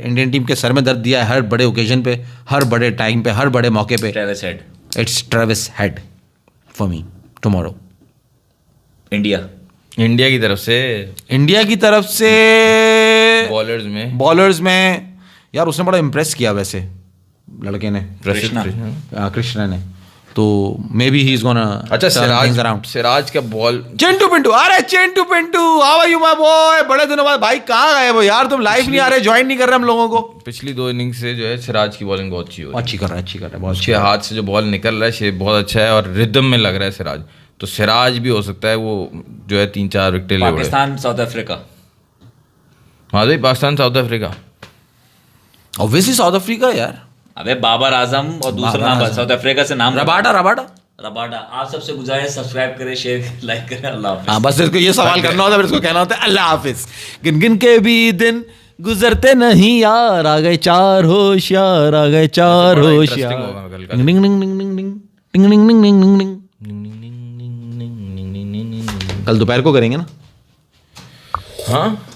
इंडियन टीम के सर में दर्द दिया है हर बड़े ओकेजन पे, हर बड़े टाइम पे, हर बड़े मौके पे, Travis head. It's Travis head for me tomorrow. India India की तरफ से बॉलर्स में यार उसने बड़ा इम्प्रेस किया वैसे लड़के ने, कृष्णा। कृष्णा ने। तो may be he is gonna अच्छा सिराज का बॉल चिंटू पिंटू, अरे Chintu Pintu, how are you my boy, बड़े दिनों बाद भाई, कहाँ गए वो यार, तुम लाइव नहीं आ रहे, ज्वाइन नहीं कर रहे हम लोगों को। पिछली 2 इनिंग से जो है सिराज की बॉलिंग बहुत अच्छी हो रही है, अच्छी कर रहा है बहुत उसके हाथ से जो बॉल निकल रहा है बहुत अच्छा है और रिदम में लग रहा है सिराज। तो सिराज भी हो सकता है वो जो है 3-4 विकेट ले उड़े। पाकिस्तान साउथ अफ्रीका, हाँ भाई Pakistan south Africa, obviously south Africa यार। अबे बाबर आजम और दूसरा नाम साउथ अफ्रीका से नाम रबाडा। आप सबसे गुजारिश सब्सक्राइब करें, शेयर करें, लाइक करें। अल्लाह हाफिज। हाँ बस इसको ये सवाल करना होता है, फिर इसको कहना होता है अल्लाह हाफिज। गिन गिन के भी दिन गुजरते नहीं यार, आ गए 4 होशियार, आ गए 4 होशियार। डिंग डिंग डिंग डिंग डिंग डिंग डिंग डिंग डिंग डिंग। कल दोपहर को करेंगे ना। हाँ